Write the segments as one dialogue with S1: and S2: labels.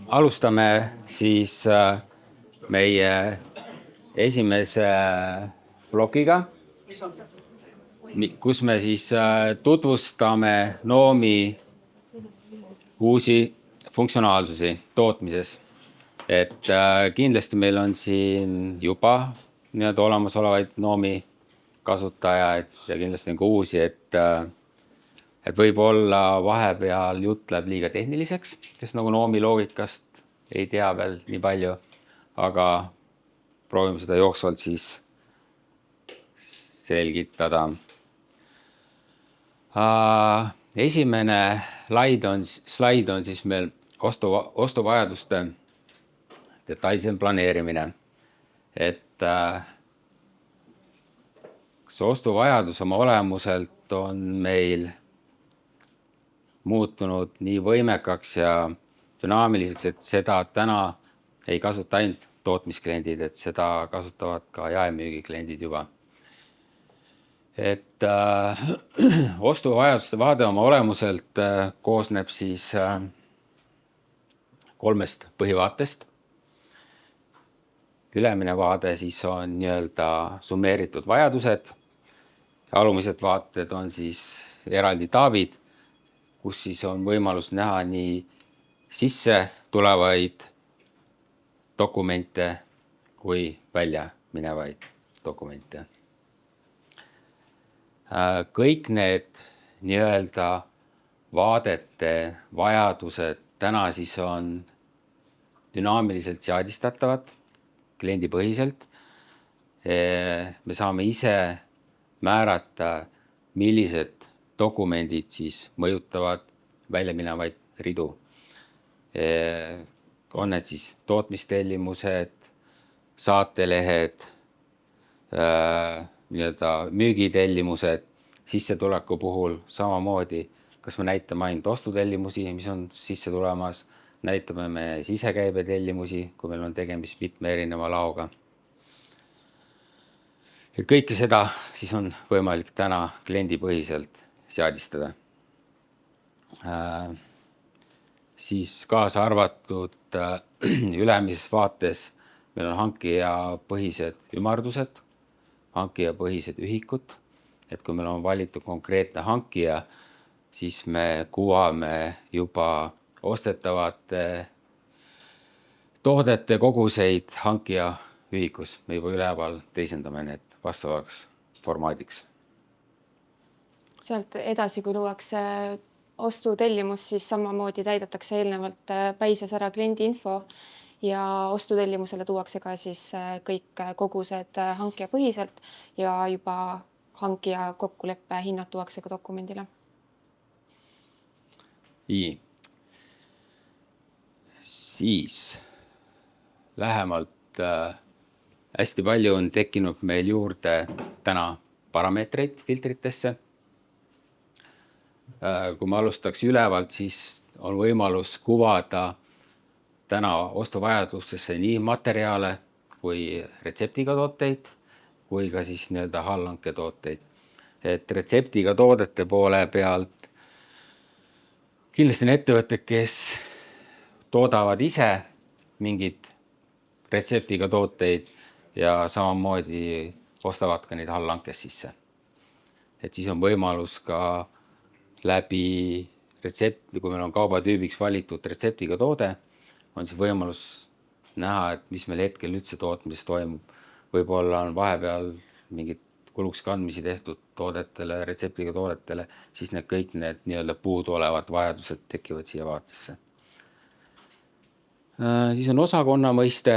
S1: Alustame siis meie esimese plokiga, kus me siis tutvustame Noomi uusi funktsionaalsusi tootmises. Et kindlasti meil on siin juba nii-öelda olemasolevaid Noomi kasutajaid ja kindlasti on ka uusi, et võib-olla vahepeal jutt läheb liiga tehniliseks, kes nagu Noomi loogikast ei tea veel nii palju, aga proovime seda jooksvalt siis selgitada. Esimene slaid on siis meil ostuvajaduste detailsem planeerimine. Et see ostuvajadus oma olemuselt on meil muutunud nii võimekaks ja dünaamiliseks, et seda täna ei kasuta ainult tootmiskliendid, et seda kasutavad ka jaemüügikliendid juba. Et ostuvajaduste vaade oma olemuselt koosneb siis kolmest põhivaatest. Ülemine vaade siis on nii-öelda summeeritud vajadused. Alumised vaated on siis eraldi taabid, kus siis on võimalus näha nii sisse tulevaid dokumente kui välja minevaid dokumente. Kõik need nii-öelda vaadete vajadused täna siis on dünaamiliselt seadistatavad kliendipõhiselt. Me saame ise määrata, millised dokumendid siis mõjutavad välja minevaid ridu. On need siis tootmistellimused, saatelehed, nii-öelda müügitellimused, sissetuleku puhul samamoodi, kas me näitame ainult ostutellimusi, mis on sisse tulemas, näitame me sisekäibetellimusi, kui meil on tegemist mitme erineva laoga. Et kõike seda siis on võimalik täna kliendipõhiselt seadistada. Siis kaasa arvatud ülemises vaates meil on hankijapõhised ümardused, hankijapõhised ühikud. Et kui meil on valitud konkreetne hankija, siis me kuvame juba ostetavate toodete koguseid hankija ühikus. Me juba üleval teisendame need vastavaks formaadiks.
S2: Sealt edasi, kui luuakse ostutellimus, siis samamoodi täidetakse eelnevalt päises ära kliendi info ja ostutellimusele tuuakse ka siis kõik kogused hankijapõhiselt ja juba hankija kokkuleppe hinnad tuuakse ka dokumendile.
S1: Siis lähemalt hästi palju on tekkinud meil juurde täna parameetreid filtritesse. Kui me alustaks ülevalt, siis on võimalus kuvada täna ostuvajadustesse nii materjale kui retseptiga tooteid, kui ka siis nii-öelda allhanke tooteid. Et retseptiga toodete poole pealt kindlasti on ettevõtted, kes toodavad ise mingid retseptiga tooteid ja samamoodi ostavad ka neid allhankes sisse. Et siis on võimalus ka läbi retsepti, kui meil on kaubatüübiks valitud retseptiga toode, on siis võimalus näha, et mis meil hetkel üldse tootmises toimub. Võib-olla on vahepeal mingid kuluks kandmisi tehtud toodetele, retseptiga toodetele, siis kõik need nii-öelda puudu olevad vajadused tekivad siia vaatesse. Siis on osakonna mõiste.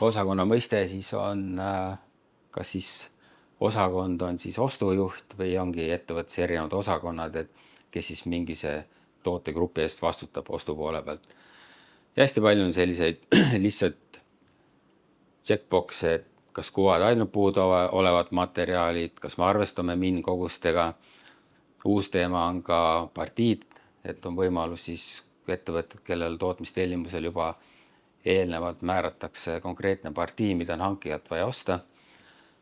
S1: Osakonna mõiste siis on, kas siis osakond on siis ostujuht või ongi ettevõttes erinevad osakonnad, et kes siis mingise tootegrupi eest vastutab ostu poole pealt. Ja hästi palju on selliseid lihtsalt checkboxe, et kas kuvad ainult puudu olevad materjalid, kas me arvestame kogustega. Uus teema on ka partiid, et on võimalus siis ettevõtted, kellel tootmistellimusel juba eelnevalt määratakse konkreetne partii, mida on hankijat vaja osta,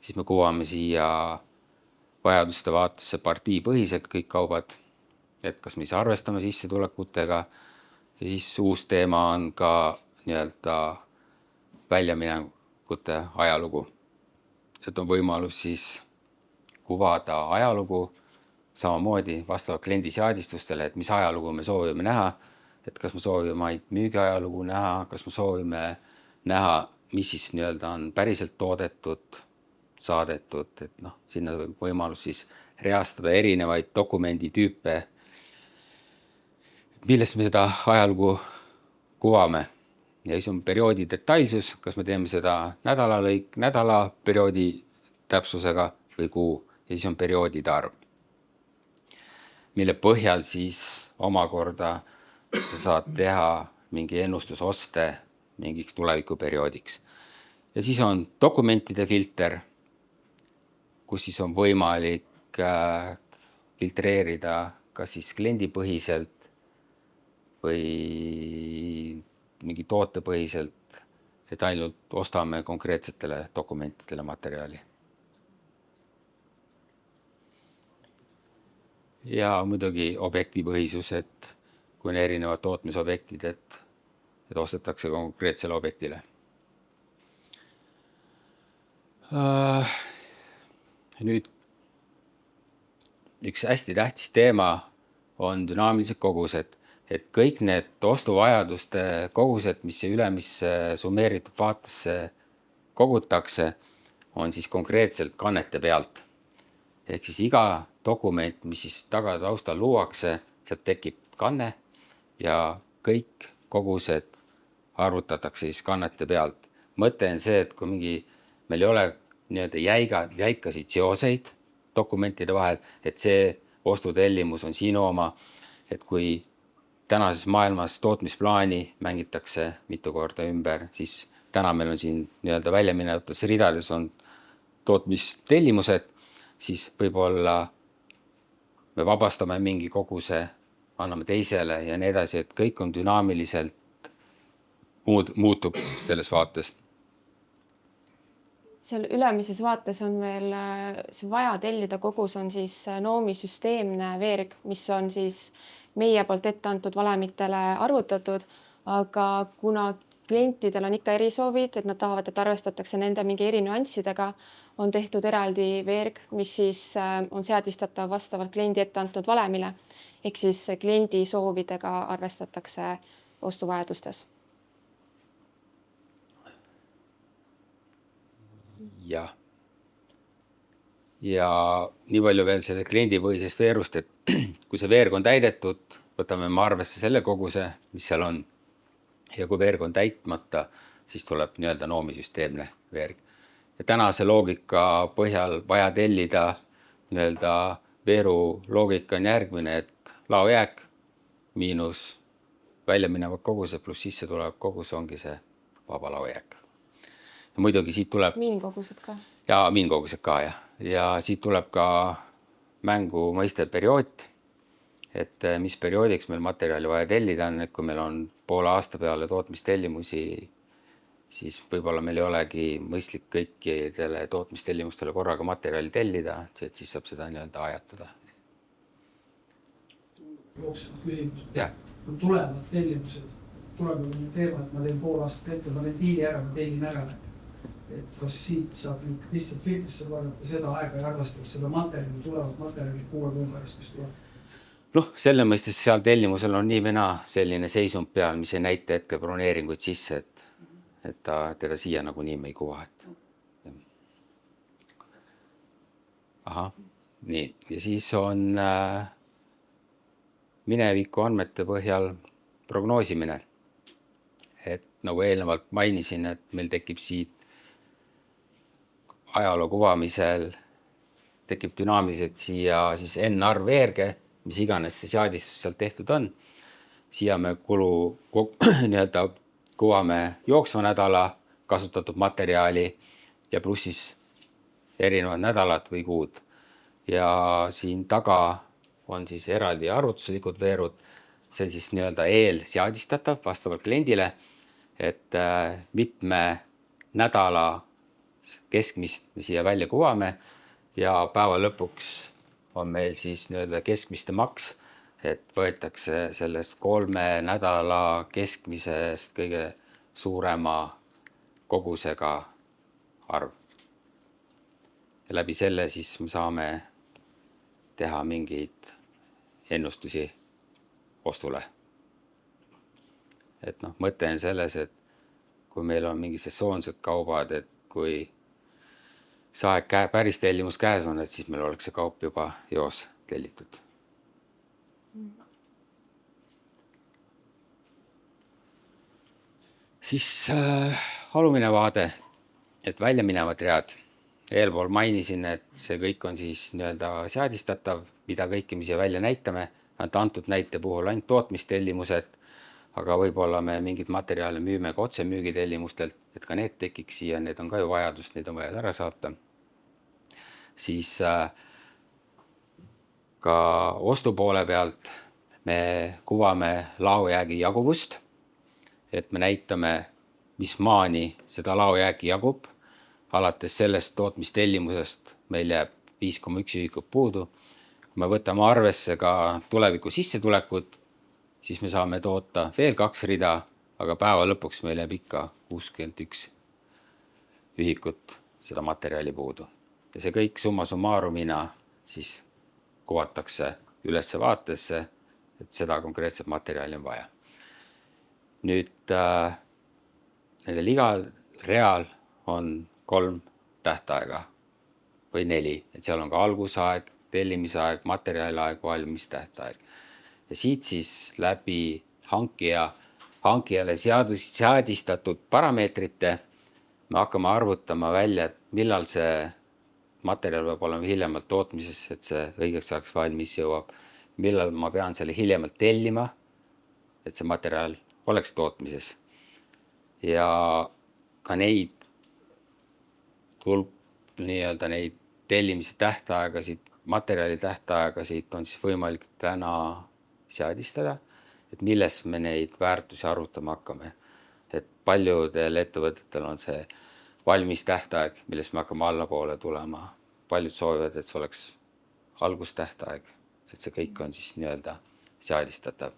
S1: siis me kuvame siia vajaduste vaatesse partii põhiselt kõik kaubad, et kas me arvestame sissetulekutega, Ja siis uus teema on ka nii-öelda väljaminekute ajalugu. Et on võimalus siis kuvada ajalugu samamoodi vastavalt kliendi seadistustele, et mis ajalugu me soovime näha, et kas me soovime ainult müügiajalugu näha, kas me soovime näha, mis siis nii-öelda on päriselt toodetud, saadetud, et noh, sinna võib võimalus siis reastada erinevaid dokumenditüüpe, millest me seda ajalugu kuvame. Ja siis on perioodi detailsus, kas me teeme seda nädala perioodi täpsusega või kuu, ja siis on perioodide arv, mille põhjal siis omakorda saad teha mingi ennustusoste mingiks tulevikuperioodiks. Ja siis on dokumentide filter, kus siis on võimalik filtreerida kas siis kliendipõhiselt või mingi tootepõhiselt, et ainult ostame konkreetsetele dokumentidele materjali. Ja muidugi objektipõhisus, et kui on erinevad tootmisobjektid, et ostetakse konkreetsele objektile. Nüüd üks hästi tähtis teema on dünaamilised kogused, et kõik need ostuvajaduste kogused, mis ülemisse summeeritud vaatesse kogutakse, on siis konkreetselt kannete pealt. Ehk siis iga dokument, mis siis taustal luuakse, sealt tekib kanne ja kõik kogused arvutatakse siis kannete pealt. Mõte on see, et kui meil ei ole nii-öelda jäikasid seoseid dokumentide vahel, et see ostutellimus on sinu oma, et kui tänases maailmas tootmisplaani mängitakse mitu korda ümber, siis täna meil on siin nii-öelda väljaminevutes ridades on tootmistellimused, siis võib-olla me vabastame mingi koguse, anname teisele ja nii edasi, et kõik on dünaamiliselt muutub selles vaates.
S2: Seal ülemises vaates on veel see vaja tellida kogus on siis Noomi süsteemne veerg, mis on siis meie poolt ette antud valemitele arvutatud, aga kuna klientidel on ikka erisoovid, et nad tahavad, et arvestatakse nende mingi erinüanssidega, on tehtud eraldi veerg, mis siis on seadistatav vastavalt kliendi ette antud valemile, ehk siis kliendi soovidega arvestatakse ostuvajadustes.
S1: Ja nii palju veel selle kliendipõhisest veerust, et kui see veerg on täidetud, võtame me arvesse selle koguse, mis seal on. Ja kui veerg on täitmata, siis tuleb nii-öelda Noomi süsteemne veerg. Ja tänase loogika põhjal vaja tellida nii-öelda veeru loogika on järgmine, et laojääk miinus välja minevad kogused pluss sisse tulev kogus ongi see vaba laojääk. Ja muidugi siit tuleb
S2: miinkogused ka.
S1: Ja miinkogused ka, jah. Ja siit tuleb ka mängu mõiste periood, et mis perioodiks meil materjali vaja tellida on, et kui meil on poole aasta peale tootmistellimusi, siis võib-olla meil ei olegi mõistlik kõikidele tootmistellimustele korraga materjali tellida, et siis saab seda nii-öelda ajatada.
S3: Jooksevad küsimus.
S1: Jah.
S3: Kui tulevad tellimused, tuleb ju teema, et ma teen pool aastat ette, ma teen diili ära, ma tellin ära. Et kas siit saab nüüd lihtsalt filtrisse vaadata seda aega ja arvestada seda materjali, tulevad materjali 6 kuu pärast, mis tuleb?
S1: Noh, selle mõistes seal tellimusel on nii või naa selline seisund peal, mis ei näita hetke broneeringuid sisse, et teda siia nagunii me ei kuva. Ahah, nii. Ja siis on mineviku andmete põhjal prognoosimine. Et nagu eelnevalt mainisin, et meil tekib siit ajaloo kuvamisel tekib dünaamiliselt siia siis n-arv veerge, mis iganes see seadistus sealt tehtud on. Siia me nii-öelda kuvame jooksva nädala kasutatud materjali ja plussis erinevad nädalad või kuud. Ja siin taga on siis eraldi arvutuslikud veerud. See on siis nii-öelda eelseadistatav vastavalt kliendile, et mitme nädala keskmist me siia välja kuvame ja päeva lõpuks on meil siis nii-öelda keskmiste maks, et võetakse sellest 3 nädala keskmisest kõige suurema kogusega arv. Ja läbi selle siis me saame teha mingeid ennustusi ostule. Et noh, mõte on selles, et kui meil on mingi sesoonsed kaubad, et kui see aeg päris tellimus käes on, et siis meil oleks see kaup juba joos tellitud. Siis alumine vaade, et välja minevad read. Eelpool mainisin, et see kõik on siis nii-öelda seadistatav, mida kõike me siia välja näitame. Antud näite puhul ainult tootmistellimused, aga võib-olla me mingid materjale müüme ka otsemüügitellimustelt, et ka need tekiks siia, need on ka ju vajadust, neid on vaja ära saata. Siis ka ostupoole pealt me kuvame laojäägi jaguvust, et me näitame, mis maani seda laojäägi jagub. Alates sellest tootmistellimusest meil jääb 5,1 ühikut puudu. Kui me võtame arvesse ka tuleviku sissetulekut, siis me saame toota veel 2 rida, aga päeva lõpuks meil jääb ikka 61 ühikut seda materjali puudu. Ja see kõik summa summarumina siis kuvatakse ülesse vaatesse, et seda konkreetset materjali on vaja. Nüüd nendel igal real on 3 tähtaega või 4, et seal on ka algusaeg, tellimisaeg, materjaliaeg, valmistähtaeg. Ja siit siis läbi hankijale seadistatud parameetrite me hakkame arvutama välja, et millal see materjal peab olema hiljemalt tootmises, et see õigeks ajaks valmis jõuab, millal ma pean selle hiljemalt tellima, et see materjal oleks tootmises. Ja ka neid nii-öelda neid tellimise tähtaegasid, materjali tähtaegasid on siis võimalik täna seadistada, et milles me neid väärtusi arvutama hakkame. Et paljudel ettevõtetel on see valmis tähtaeg, milles me hakkame allapoole tulema. Paljud soovivad, et see oleks algustähtaeg, et see kõik on siis nii-öelda seadistatav.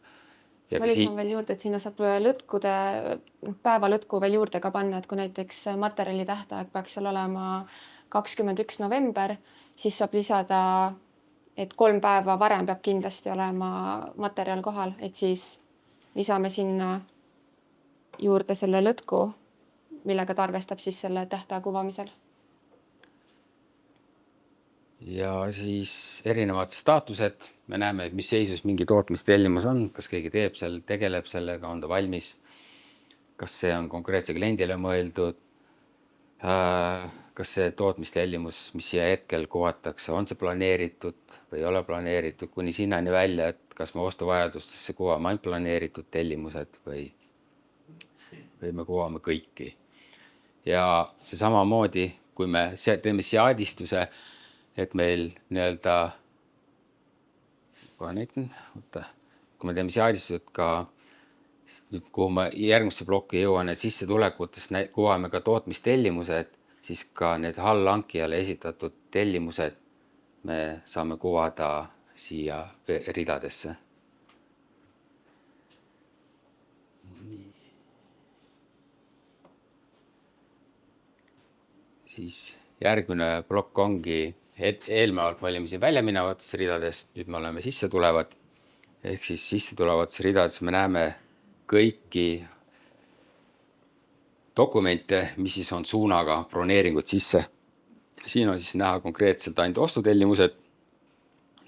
S2: Ma lisan veel juurde, et sinna saab päeva lõtku veel juurde ka panna, et kui näiteks materjali tähtaeg peaks seal olema 21. november, siis saab lisada, et 3 päeva varem peab kindlasti olema materjal kohal, et siis lisame sinna juurde selle lõtku, millega ta arvestab siis selle tähtaja kuvamisel.
S1: Ja siis erinevad staatused, me näeme, mis seisus mingi tootmistellimus on, kas keegi tegeleb sellega, on ta valmis, kas see on konkreetse kliendile mõeldud, kas see tootmistellimus, mis siia hetkel kuvatakse, on see planeeritud või ei ole planeeritud, kuni sinnani välja, et kas me ostuvajadustesse kuvame ainult planeeritud tellimused või me kuvame kõiki. Ja see samamoodi, kui me teeme seadistuse, et meil nii-öelda, kui me teeme seadistused ka, kuhu ma järgmisse plokki jõuan, et sissetulekutes kuvame ka tootmistellimused, siis ka need allhankijale esitatud tellimused me saame kuvada siia ridadesse. Siis järgmine plokk ongi, et eelmevalt me olime siin välja minevates ridades, nüüd me oleme sisse tulevad. Ehk siis sisse tulevates ridades me näeme kõiki dokumente, mis siis on suunaga broneeringud sisse. Siin on siis näha konkreetselt ainult ostutellimused.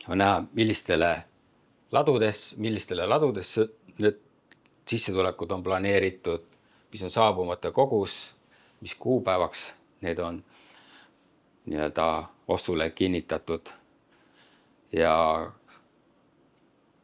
S1: On näha, millistele ladudesse need sissetulekud on planeeritud, mis on saabumata kogus, mis kuupäevaks need on nii-öelda ostule kinnitatud. Ja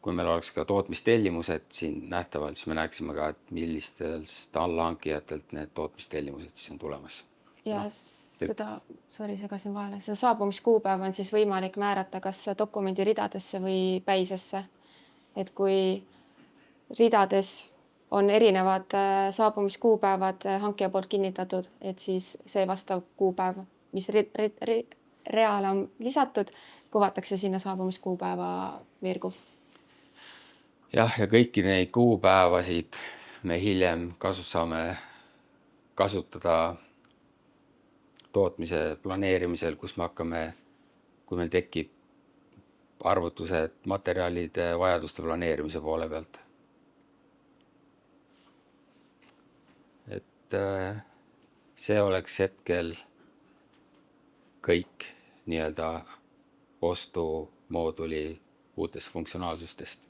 S1: kui meil oleks ka tootmistellimused siin nähtavalt, siis me näeksime ka, et millistest allhankijatelt need tootmistellimused siis on tulemas.
S2: Ja segasin vahele. Seda saabumiskuupäeva on siis võimalik määrata kas dokumendi ridadesse või päisesse. Et kui ridades on erinevad saabumiskuupäevad hankija poolt kinnitatud, et siis see vastav kuupäev, mis reale on lisatud, kuvatakse sinna saabumiskuupäeva veergu.
S1: jah, ja kõiki neid kuupäevasid me hiljem saame kasutada tootmise planeerimisel, kus me hakkame, kui meil tekib arvutused materjalide vajaduste planeerimise poole pealt. Et see oleks hetkel kõik nii-öelda ostumooduli uutest funktsionaalsustest.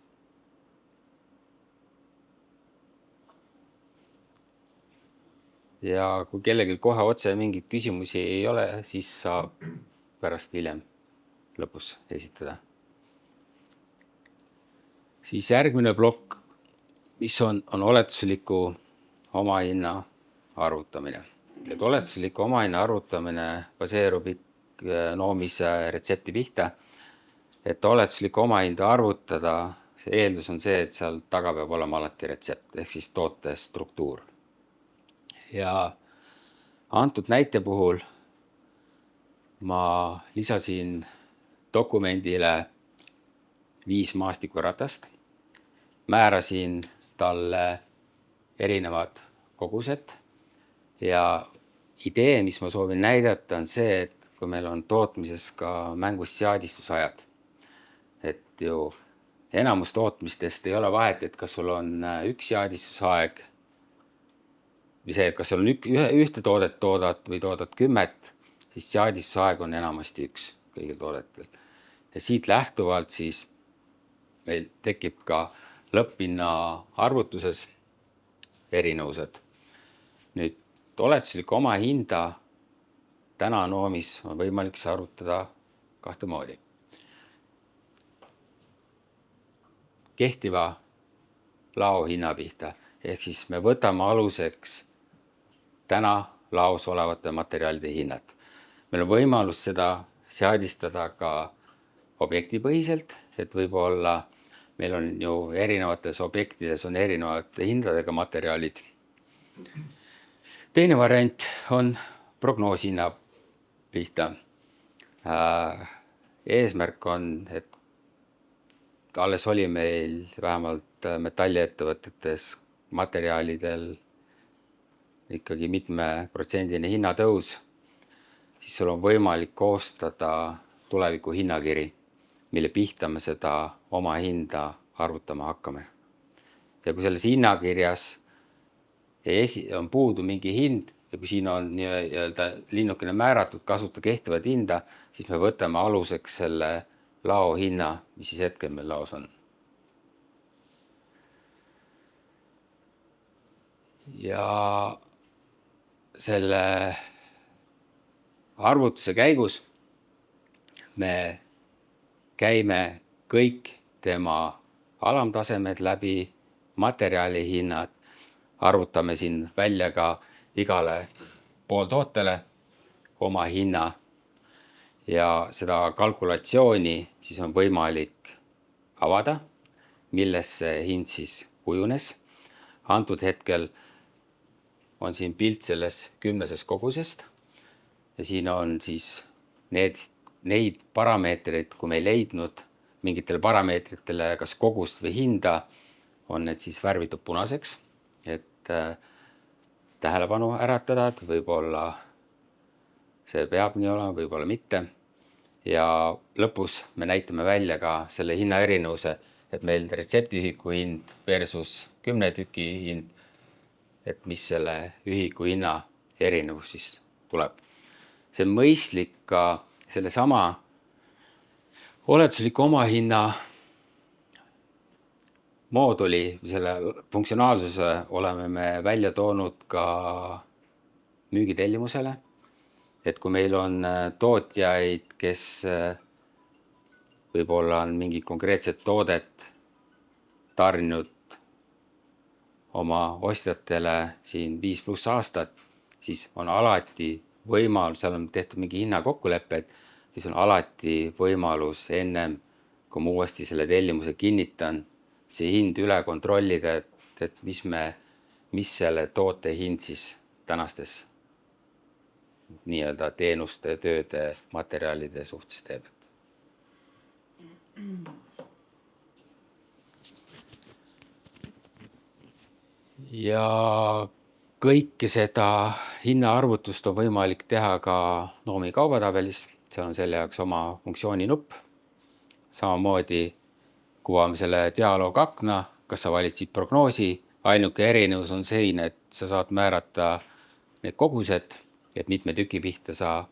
S1: Ja kui kellelgi kohe otse mingeid küsimusi ei ole, siis saab pärast hiljem lõpus esitada. Siis järgmine plokk, mis on oletusliku omahinna arvutamine. Et oletusliku omahinna arvutamine baseerub noomise retsepti pihta. Et oletusliku omahinda arvutada, see eeldus on see, et seal taga peab olema alati retsept, ehk siis toote struktuur. Ja antud näite puhul ma lisasin dokumendile 5 maastikuratast, määrasin talle erinevad kogused ja idee, mis ma soovin näidata, on see, et kui meil on tootmises ka mängus seadistusajad, et ju enamus tootmistest ei ole vahet, et kas sul on üks seadistusaeg või see, et kas sul on ühte toodet toodad või toodad 10, siis seadistusaeg on enamasti üks kõigil toodetel. Ja siit lähtuvalt siis meil tekib ka lõpphinna arvutuses erinevused. Nüüd oletuslikku omahinda täna noomis on võimalik see arvutada kahte moodi. Kehtiva laohinna pihta, ehk siis me võtame aluseks täna laos olevate materjalide hinnad. Meil on võimalus seda seadistada ka objektipõhiselt, et võib-olla meil on ju erinevates objektides on erinevate hindadega materjalid. Teine variant on prognooshinna pihta. Eesmärk on, et alles oli meil vähemalt metalliettevõtetes materjalidel ikkagi mitme protsendine hinnatõus, siis sul on võimalik koostada tuleviku hinnakiri, mille pihta me seda oma hinda arvutama hakkame. Ja kui selles hinnakirjas on puudu mingi hind ja kui siin on nii-öelda linnukene määratud, kasuta kehtivat hinda, siis me võtame aluseks selle lao hinna, mis siis hetkel meil laos on. Ja selle arvutuse käigus me käime kõik tema alamtasemed läbi, materjalihinnad, arvutame siin välja ka igale pooltootele oma hinna ja seda kalkulatsiooni siis on võimalik avada, milles see hind siis kujunes. Antud hetkel on siin pilt selles 10 kogusest ja siin on siis neid parameetreid, kui me ei leidnud mingitele parameetritele kas kogust või hinda, on need siis värvitud punaseks, et tähelepanu äratada, et võib-olla see peab nii olema, võib-olla mitte. Ja lõpus me näitame välja ka selle hinna erinevuse, et meil retseptiühiku hind versus 10 tüki hind, et mis selle ühiku hinna erinevus siis tuleb. See on mõistlik ka selle sama oletusliku omahinna mooduli, selle funktsionaalsuse oleme me välja toonud ka müügitellimusele. Et kui meil on tootjaid, kes võib-olla on mingi konkreetset toodet tarninud oma ostjatele siin 5+ aastat, siis on alati võimalus, seal on tehtud mingi hinnakokkulepped, siis on alati võimalus ennem, kui ma uuesti selle tellimuse kinnitan, see hind üle kontrollida, et mis selle toote hind siis tänastes nii-öelda teenuste, tööde, materjalide suhtes teeb. ja kõike seda hinnaarvutust on võimalik teha ka Noomi kaubatabelis, seal on selle jaoks oma funktsiooninupp. Samamoodi kuvame selle dialoogakna, kas sa valitsid prognoosi, ainuke erinevus on siin, et sa saad määrata need kogused, et mitme tüki pihta sa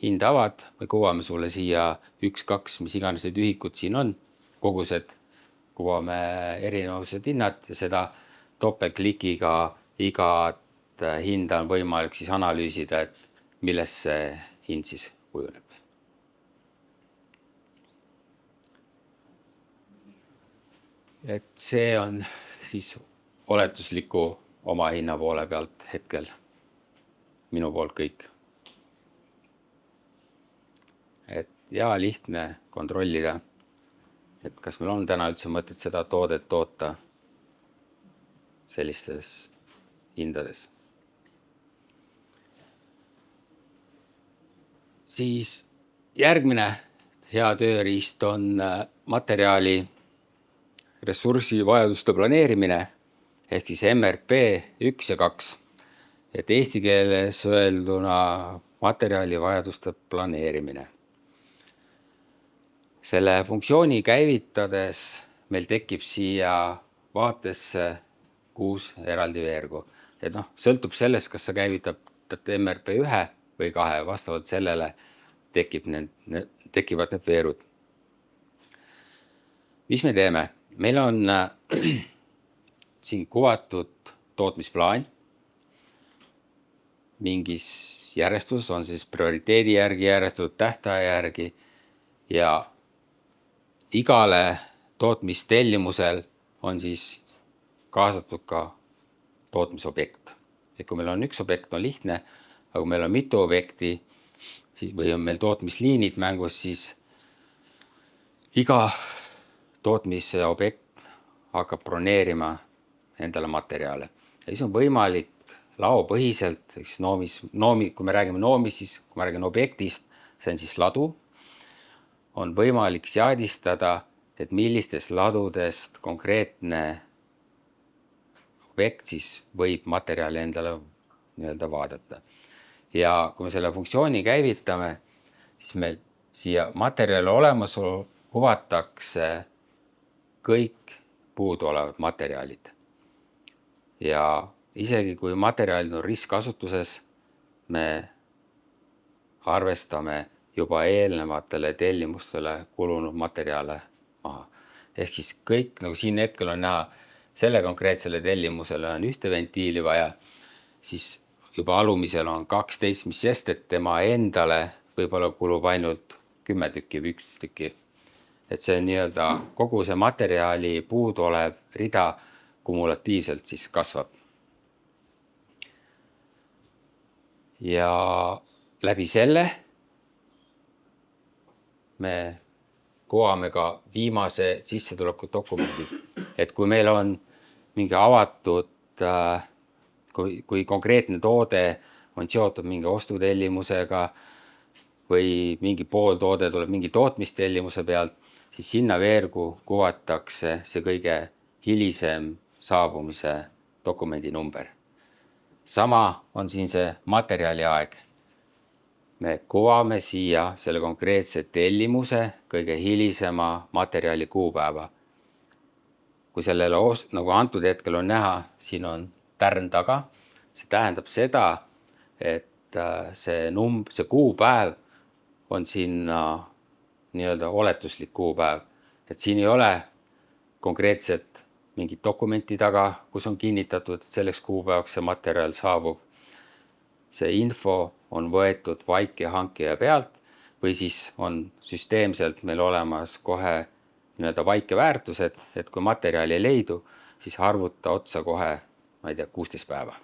S1: hinda avad, või kuvame sulle siia 1, 2, mis iganes need ühikud siin on, kogused, kuvame erinevused hinnad ja seda topeltklikiga igat hinda on võimalik siis analüüsida, et millest see hind siis kujuneb. Et see on siis oletusliku omahinna poole pealt hetkel minu poolt kõik. Et ja lihtne kontrollida, et kas meil on täna üldse mõtet seda toodet toota sellistes hindades. Siis järgmine hea tööriist on materjali ressursivajaduste planeerimine ehk siis MRP 1 ja 2. Et eesti keeles öelduna materjalivajaduste planeerimine. Selle funktsiooni käivitades meil tekib siia vaatesse 6 eraldi veergu. Et sõltub sellest, kas sa käivitad MRP 1 või 2, vastavalt sellele tekivad need veerud. Mis me teeme? Meil on siin kuvatud tootmisplaan mingis järjestus, on siis prioriteedi järgi järjestunud, tähtaja järgi ja igale tootmistellimusel on siis kaasatud ka tootmisobjekt. Et kui meil on üks objekt, on lihtne, aga kui meil on mitu objekti või on meil tootmisliinid mängus, siis iga tootmise objekt hakkab broneerima endale materjale. Ja siis on võimalik laopõhiselt, kui me räägime Noomis, siis kui me räägime objektist, see on siis ladu, on võimalik seadistada, et millistest ladudest konkreetne objekt siis võib materjali endale vaadata. Ja kui me selle funktsiooni käivitame, siis meil siia materjali olemasolu kuvatakse kõik puuduolevad materjalid. Ja isegi kui materjalid on ristkasutuses, me arvestame juba eelnevatele tellimustele kulunud materjale maha. Ehk siis kõik, nagu siin hetkel on näha, selle konkreetsele tellimusele on ühte ventiili vaja, siis juba alumisel on 12, mis sest, et tema endale võib-olla kulub ainult 10 tükki või 11 tükki. Et see nii-öelda kogu see materjali puuduolev rida kumulatiivselt siis kasvab. Ja läbi selle me kuvame ka viimase sissetuleku dokumendid. Et kui meil on mingi avatud, kui konkreetne toode on seotud mingi ostutellimusega või mingi pooltoode tuleb mingi tootmistellimuse pealt, siis sinna veergu kuvatakse see kõige hilisem saabumise dokumendi number. Sama on siin see materjali aeg. Me kuvame siia selle konkreetse tellimuse kõige hilisema materjali kuupäeva. Kui sellele, nagu antud hetkel on näha, siin on tärn taga, see tähendab seda, et see kuupäev on sinna nii-öelda oletuslik kuupäev. Et siin ei ole konkreetset mingit dokumenti taga, kus on kinnitatud, et selleks kuupäevaks see materjal saabub. See info on võetud vaikehankija pealt või siis on süsteemselt meil olemas kohe nii-öelda vaikeväärtused, et kui materjali ei leidu, siis arvuta otsa kohe, 16 päeva.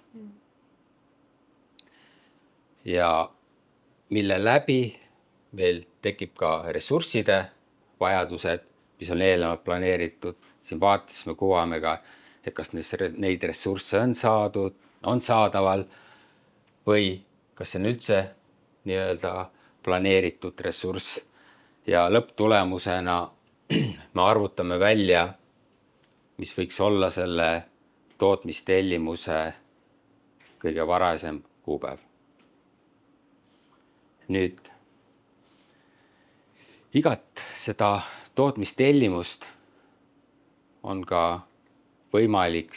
S1: Ja mille läbi meil tekib ka ressursside vajadused, mis on eelnevalt planeeritud. Siin vaates me kuvame ka, et kas neid ressursse on saadaval või kas see on üldse nii-öelda planeeritud ressurss. Ja lõpptulemusena me arvutame välja, mis võiks olla selle tootmistellimuse kõige varasem kuupäev. Nüüd igat seda tootmistellimust on ka võimalik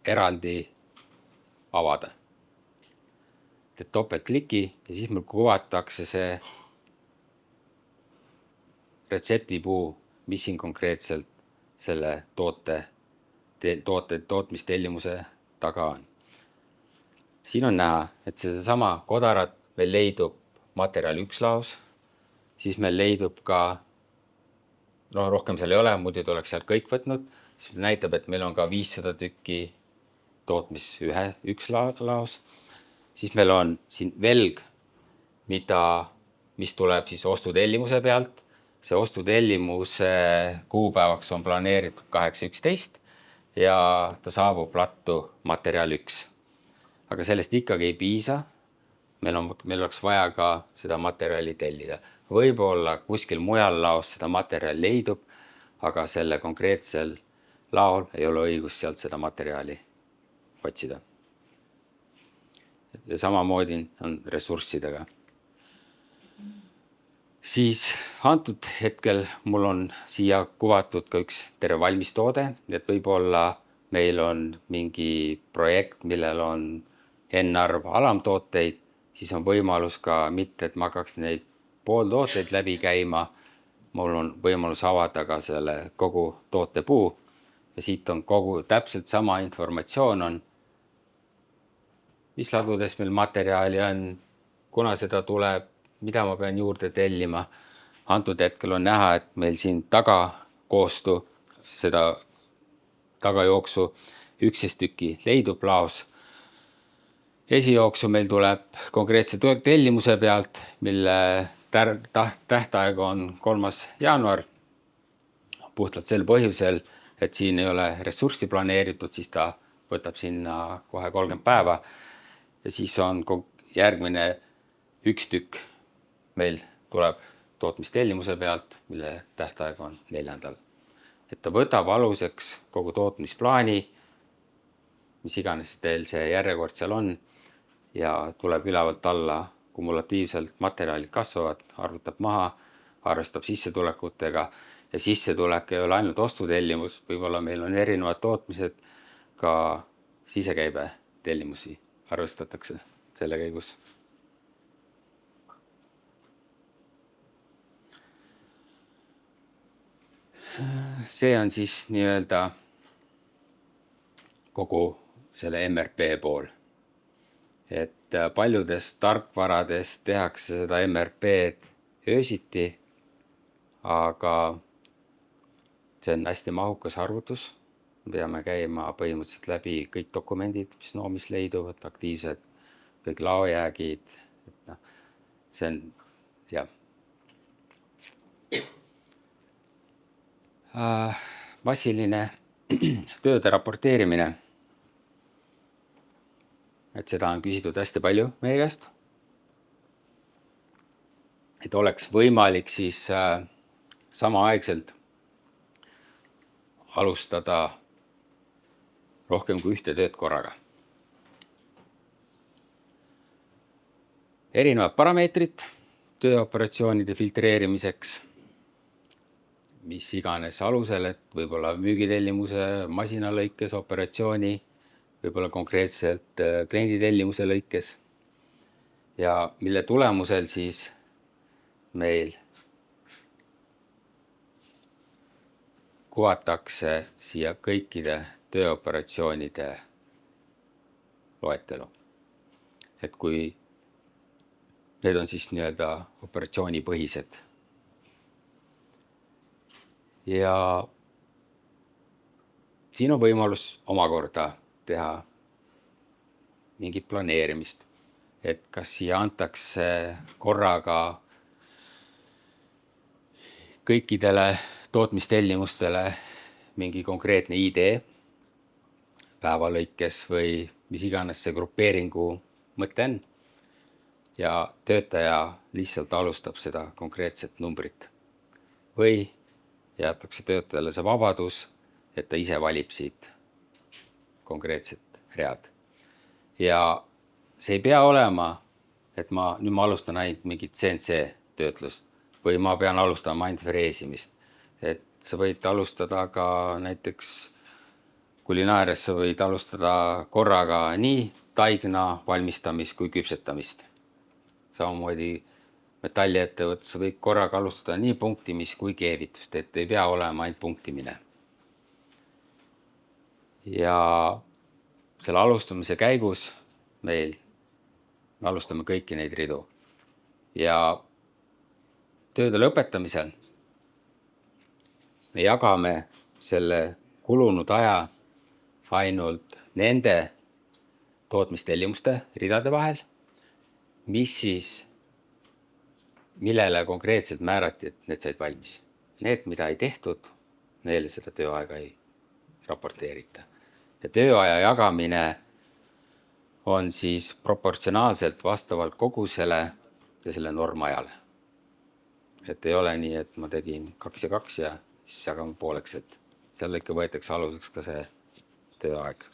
S1: eraldi avada. Teed topeltkliki ja siis meil kuvatakse see retseptipuu, mis siin konkreetselt selle toote tootmistellimuse taga on. Siin on näha, et seesama kodarat meil leidub materjali 1 laos, siis meil leidub ka, rohkem seal ei ole, muidu oleks sealt kõik võtnud, siis näitab, et meil on ka 500 tükki tootmis 1 laos, siis meil on siin velg, mis tuleb siis ostutellimuse pealt. See ostutellimuse kuupäevaks on planeeritud 8.11 ja ta saabub lattu materjal 1. Aga sellest ikkagi ei piisa. Meil oleks vaja ka seda materjali tellida. Võib-olla kuskil mujal laos seda materjali leidub, aga selle konkreetsel laol ei ole õigus sealt seda materjali otsida. Ja samamoodi on ressurssidega. Siis antud hetkel mul on siia kuvatud ka üks terve valmis toode, et võib-olla meil on mingi projekt, millel on n-arv alamtooteid, siis on võimalus ka mitte, et ma hakkaks neid pooltooteid läbi käima, mul on võimalus avada ka selle kogu tootepuu ja siit on kogu täpselt sama informatsioon on, mis ladudes meil materjali on, kuna seda tuleb, mida ma pean juurde tellima. Antud hetkel on näha, et meil siin tagakoostu, seda tagajooksu 11 tükki leidub laos. Esijooksu meil tuleb konkreetse tellimuse pealt, mille tähtaeg on 3. jaanuar. Puhtalt sel põhjusel, et siin ei ole ressurssi planeeritud, siis ta võtab sinna kohe 30 päeva. Ja siis on järgmine 1 tükk meil tuleb tootmistellimuse pealt, mille tähtaeg on 4. Et ta võtab aluseks kogu tootmisplaani, mis iganes teil see järjekord seal on, ja tuleb ülevalt alla kumulatiivselt materjalid kasvavad, arvutab maha, arvestab sissetulekutega ja sissetulek ei ole ainult ostutellimus, võib-olla meil on erinevad tootmised, ka sisekäibe tellimusi arvestatakse selle käigus. See on siis nii-öelda kogu selle MRP pool. Et paljudes tarkvarades tehakse seda MRP-d öösiti, aga see on hästi mahukas arvutus. Me peame käima põhimõtteliselt läbi kõik dokumendid, mis noomis leiduvad, aktiivsed, kõik laojäägid. See on, jah. Massiline tööde raporteerimine. Et seda on küsitud hästi palju meie käest. Et oleks võimalik siis samaaegselt alustada rohkem kui 1 tööd korraga. Erinevad parameetrid tööoperatsioonide filtreerimiseks, mis iganes alusel, et võib-olla müügitellimuse, masina lõikes, operatsiooni, võib-olla konkreetselt klienditellimuse lõikes ja mille tulemusel siis meil kuvatakse siia kõikide tööoperatsioonide loetelu. Et kui need on siis nii-öelda operatsioonipõhised. Ja siin on võimalus omakorda teha mingit planeerimist, et kas siia antakse korraga kõikidele tootmistellimustele mingi konkreetne idee päevalõikes või mis iganes see grupeeringu mõte on. ja töötaja lihtsalt alustab seda konkreetset numbrit. Või jäetakse töötajale see vabadus, et ta ise valib siit konkreetset read. Ja see ei pea olema, et nüüd ma alustan ainult mingit CNC töötlust või ma pean alustama ainult freesimist. Et sa võid alustada ka näiteks kulinaarias, sa võid alustada korraga nii taigna valmistamist kui küpsetamist. Samamoodi metalliettevõttes sa võid korraga alustada nii punktimist kui keevitust, et ei pea olema ainult punktimine. Ja selle alustamise käigus me alustame kõiki neid ridu. Ja tööde lõpetamisel me jagame selle kulunud aja ainult nende tootmistellimuste ridade vahel, millele konkreetselt määrati, et need said valmis. Need, mida ei tehtud, neile seda tööaega ei raporteerita. Ja tööaja jagamine on siis proportsionaalselt vastavalt kogusele ja selle normajale. Et ei ole nii, et ma tegin 2 ja 2 ja siis jagame pooleks, et seal ikka võetakse aluseks ka see tööaeg.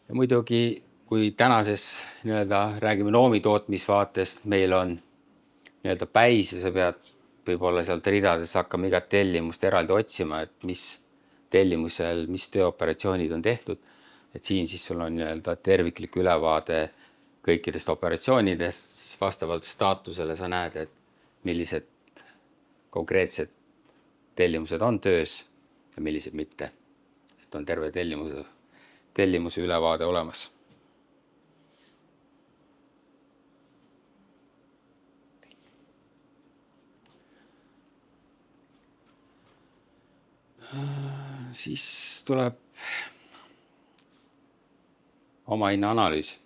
S1: Ja muidugi, kui tänases räägime noomitootmisvaatest, meil on päis ja sa pead võib-olla sealt ridades hakkama igat tellimust eraldi otsima, et mis tellimusel, mis tööoperatsioonid on tehtud. Et siin siis sul on terviklik ülevaade kõikidest operatsioonidest, siis vastavalt staatusele sa näed, et millised konkreetsed tellimused on töös ja millised mitte. Et on terve tellimuse ülevaade olemas. Siis tuleb omahinnaanalüüs.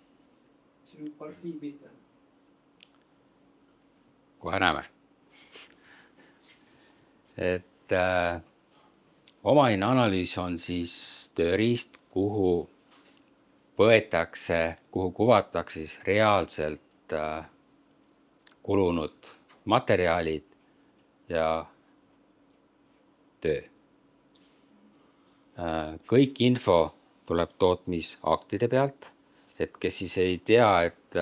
S3: See on partii pihta.
S1: Kohe näeme. Et omahinnaanalüüs on siis tööriist, kuhu kuvatakse siis reaalselt kulunud materjalid ja töö. Kõik info tuleb tootmisaktide pealt, et kes siis ei tea, et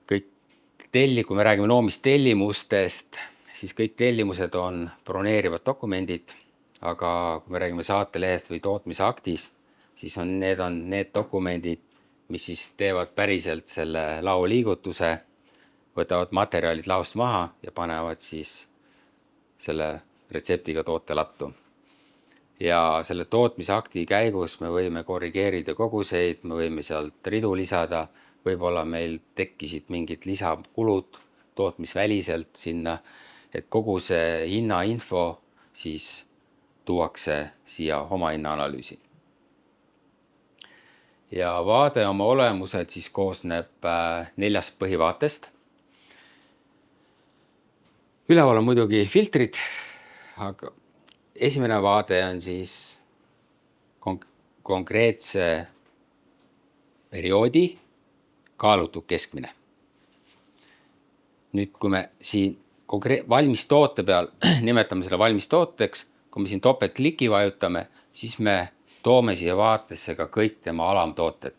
S1: kui me räägime noomistellimustest, siis kõik tellimused on broneerivad dokumendid, aga kui me räägime saatelehest või tootmisaktist, siis need on need dokumendid, mis siis teevad päriselt selle laoliigutuse, võtavad materjalid laost maha ja panevad siis selle retseptiga tootelattu. Ja selle tootmisakti käigus me võime korrigeerida koguseid, me võime sealt ridu lisada, võib-olla meil tekkisid mingid lisakulud tootmisväliselt sinna, et kogu see hinnainfo siis tuuakse siia omahinnaanalüüsi. Ja vaade oma olemuselt siis koosneb 4 põhivaatest. Üleval on muidugi filtrid, aga esimene vaade on siis konkreetse perioodi kaalutud keskmine. Nüüd, kui me siin valmistoote peal nimetame selle valmistooteks, kui me siin topeltkliki vajutame, siis me toome siia vaatesse ka kõik tema alamtooted.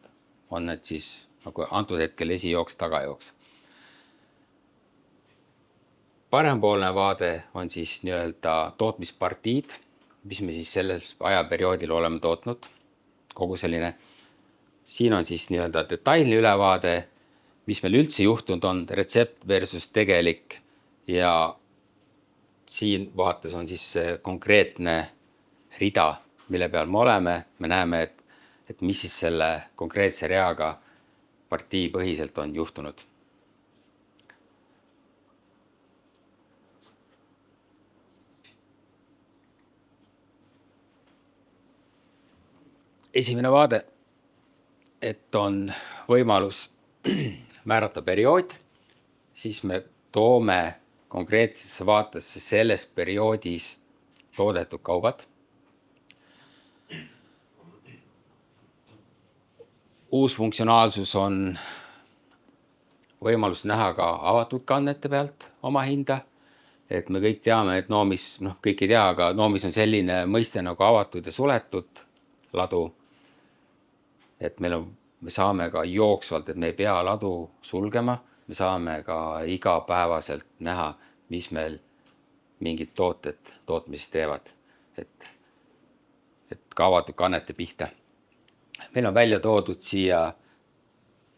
S1: On need siis nagu antud hetkel esijooks, tagajooks. Parempoolne vaade on siis tootmispartiid, mis me siis selles ajaperioodil oleme tootnud. Kogu selline. Siin on siis detailne ülevaade, mis meil üldse juhtunud on, retsept versus tegelik. Ja siin vaates on siis konkreetne rida, mille peal me oleme. Me näeme, et mis siis selle konkreetse reaga partii põhiselt on juhtunud. Esimene vaade, et on võimalus määrata periood, siis me toome konkreetsesse vaatesse selles perioodis toodetud kaubad. uus funktsionaalsus on võimalus näha ka avatud kannete pealt oma hinda. Et me kõik teame, et noomis, kõik ei tea, aga noomis on selline mõiste nagu avatud ja suletud ladu. Et me saame ka jooksvalt, et me ei pea ladu sulgema, me saame ka igapäevaselt näha, mis meil mingid tooted tootmises teevad. Et ka avatud kannete pihta. Meil on välja toodud siia,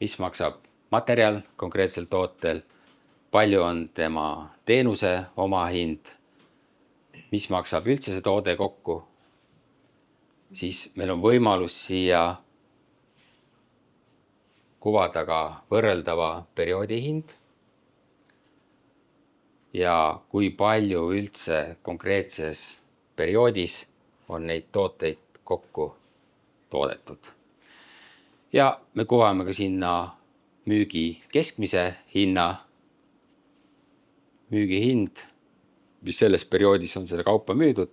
S1: mis maksab materjal konkreetsel tootel, palju on tema teenuse omahind, mis maksab üldse see toode kokku. Siis meil on võimalus siia kuvada ka võrreldava perioodi hind ja kui palju üldse konkreetses perioodis on neid tooteid kokku toodetud. Ja me kuvame ka sinna müügi keskmise hinna, müügihind, mis selles perioodis on selle kaupa müüdud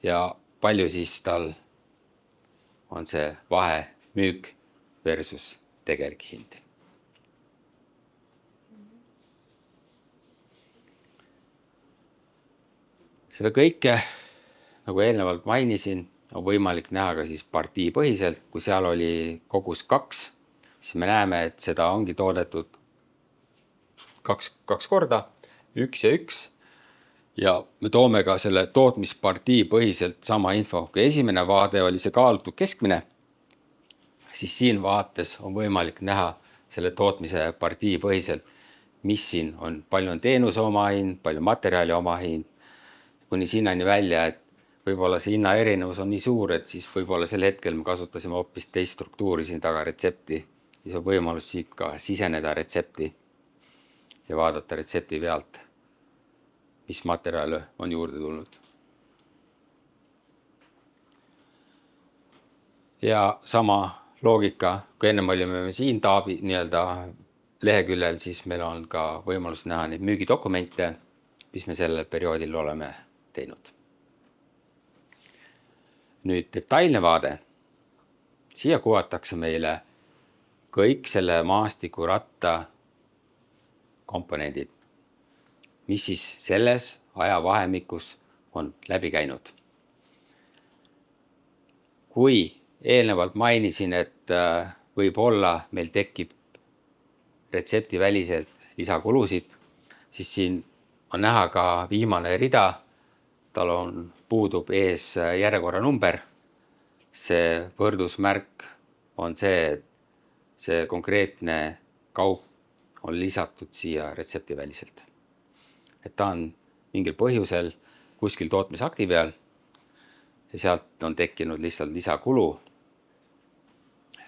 S1: ja palju siis tal on see vahe müük versus tegelik hind. Seda kõike, nagu eelnevalt mainisin, on võimalik näha ka siis partiipõhiselt, kui seal oli kogus 2, siis me näeme, et seda ongi toodetud kaks korda, 1 ja 1. Ja me toome ka selle tootmispartii põhiselt sama info. Kui esimene vaade oli see kaalutud keskmine, siis siin vaates on võimalik näha selle tootmise partii põhiselt, mis siin on, palju on teenuse omahind, palju materjali omahind, kuni sinnani välja, et võib-olla see hinna erinevus on nii suur, et siis võib-olla sel hetkel me kasutasime hoopis teist struktuuri siin taga retsepti. Siis on võimalus siit ka siseneda retsepti ja vaadata retsepti pealt, mis materjale on juurde tulnud. Ja sama loogika, kui ennem olime siin taabi leheküljel, siis meil on ka võimalus näha neid müügidokumente, mis me sellel perioodil oleme teinud. Nüüd detailne vaade. Siia kuvatakse meile kõik selle maastikuratta komponendid, mis siis selles ajavahemikus on läbi käinud. Kui eelnevalt mainisin, et võib-olla meil tekib retsepti väliselt lisakulusid, siis siin on näha ka viimane rida, tal puudub ees järjekorra number. See võrdusmärk on see, et see konkreetne kaup on lisatud siia retsepti väliselt. Et ta on mingil põhjusel kuskil tootmisakti peal ja sealt on tekkinud lihtsalt lisakulu.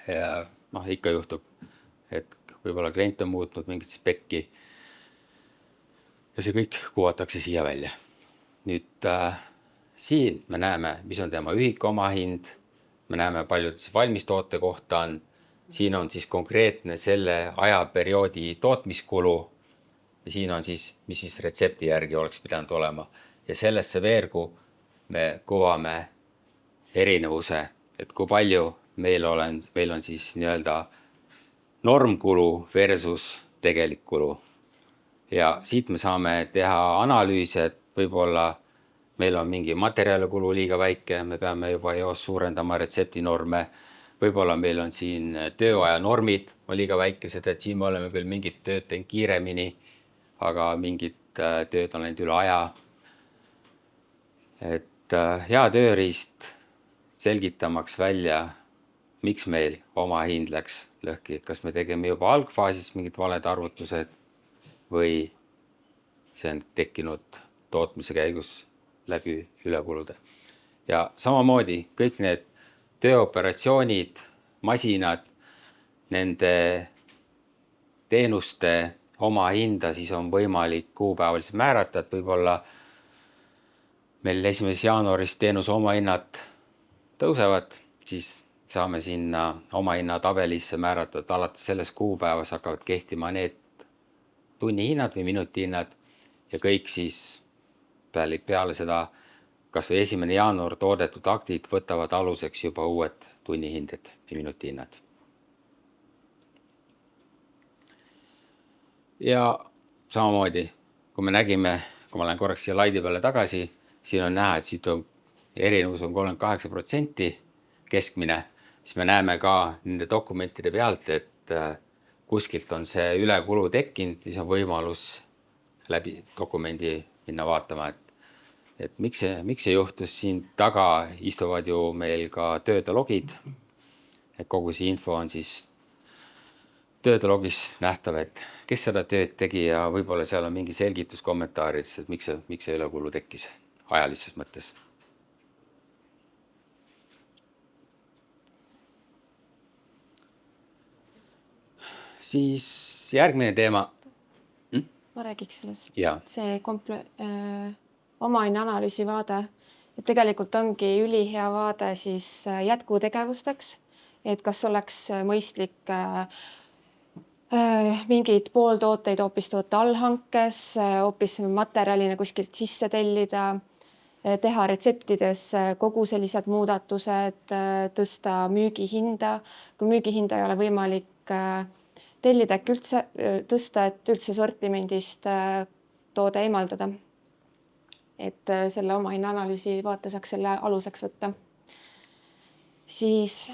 S1: Ja ikka juhtub, et võib-olla klient on muutnud mingit spekki ja see kõik kuvatakse siia välja. Nüüd siin me näeme, mis on tema ühik omahind, me näeme palju valmistoote kohta on, siin on siis konkreetne selle ajaperioodi tootmiskulu ja siin on siis, mis siis retsepti järgi oleks pidanud olema. Ja sellesse veergu me kuvame erinevuse, et kui palju meil on siis nii-öelda normkulu versus tegelik kulu. Ja siit me saame teha analüüse, et võib-olla meil on mingi materjalikulu liiga väike, me peame juba eos suurendama retseptinorme. Võib-olla meil on siin tööaja normid on liiga väikesed, et siin me oleme küll mingid tööd teinud kiiremini, aga mingid tööd on läinud üle aja. Et hea tööriist selgitamaks välja, miks meil oma hind läks lõhki, kas me tegime juba algfaasis mingid valed arvutused või see on tekkinud tootmise käigus läbi ülekulude. Ja samamoodi kõik need tööoperatsioonid, masinad, nende teenuste oma hinda siis on võimalik kuupäevaliselt määrata, et võib-olla meil 1. jaanuarist teenuse oma hinnad tõusevad, siis saame sinna oma hinna tabelisse määrata, et alates selles kuupäevas hakkavad kehtima need tunnihinnad või minutihinnad ja kõik siis peale seda kas või 1. jaanuar toodetud aktid võtavad aluseks juba uued tunnihinded või minutihinnad. Ja samamoodi, kui me nägime, kui ma lähen korraks siia laidi peale tagasi, siin on näha, et siit on erinevus on 38% keskmine, siis me näeme ka nende dokumentide pealt, et kuskilt on see ülekulu tekkinud, siis on võimalus läbi dokumendi minna vaatama, et miks see juhtus. Siin taga istuvad ju meil ka töödelogid, et kogu see info on siis töödelogis nähtav, et kes seda tööd tegi ja võib-olla seal on mingi selgitus kommentaarides, et miks see ülekulu tekkis ajalises mõttes. Siis järgmine teema.
S2: Ma räägiks sellest.
S1: Jaa.
S2: See omahinna-analüüsi vaade, et tegelikult ongi ülihea vaade siis jätkutegevusteks, et kas oleks mõistlik mingeid pooltooteid hoopis toota allhankes, hoopis materjalina kuskilt sisse tellida, teha retseptides kogu sellised muudatused, tõsta müügihinda. Kui müügihinda ei ole võimalik tellida, äkki üldse tõsta, et üldse sortimendist toode eemaldada. Et selle omahinna-analüüsi vaate saaks selle aluseks võtta. Siis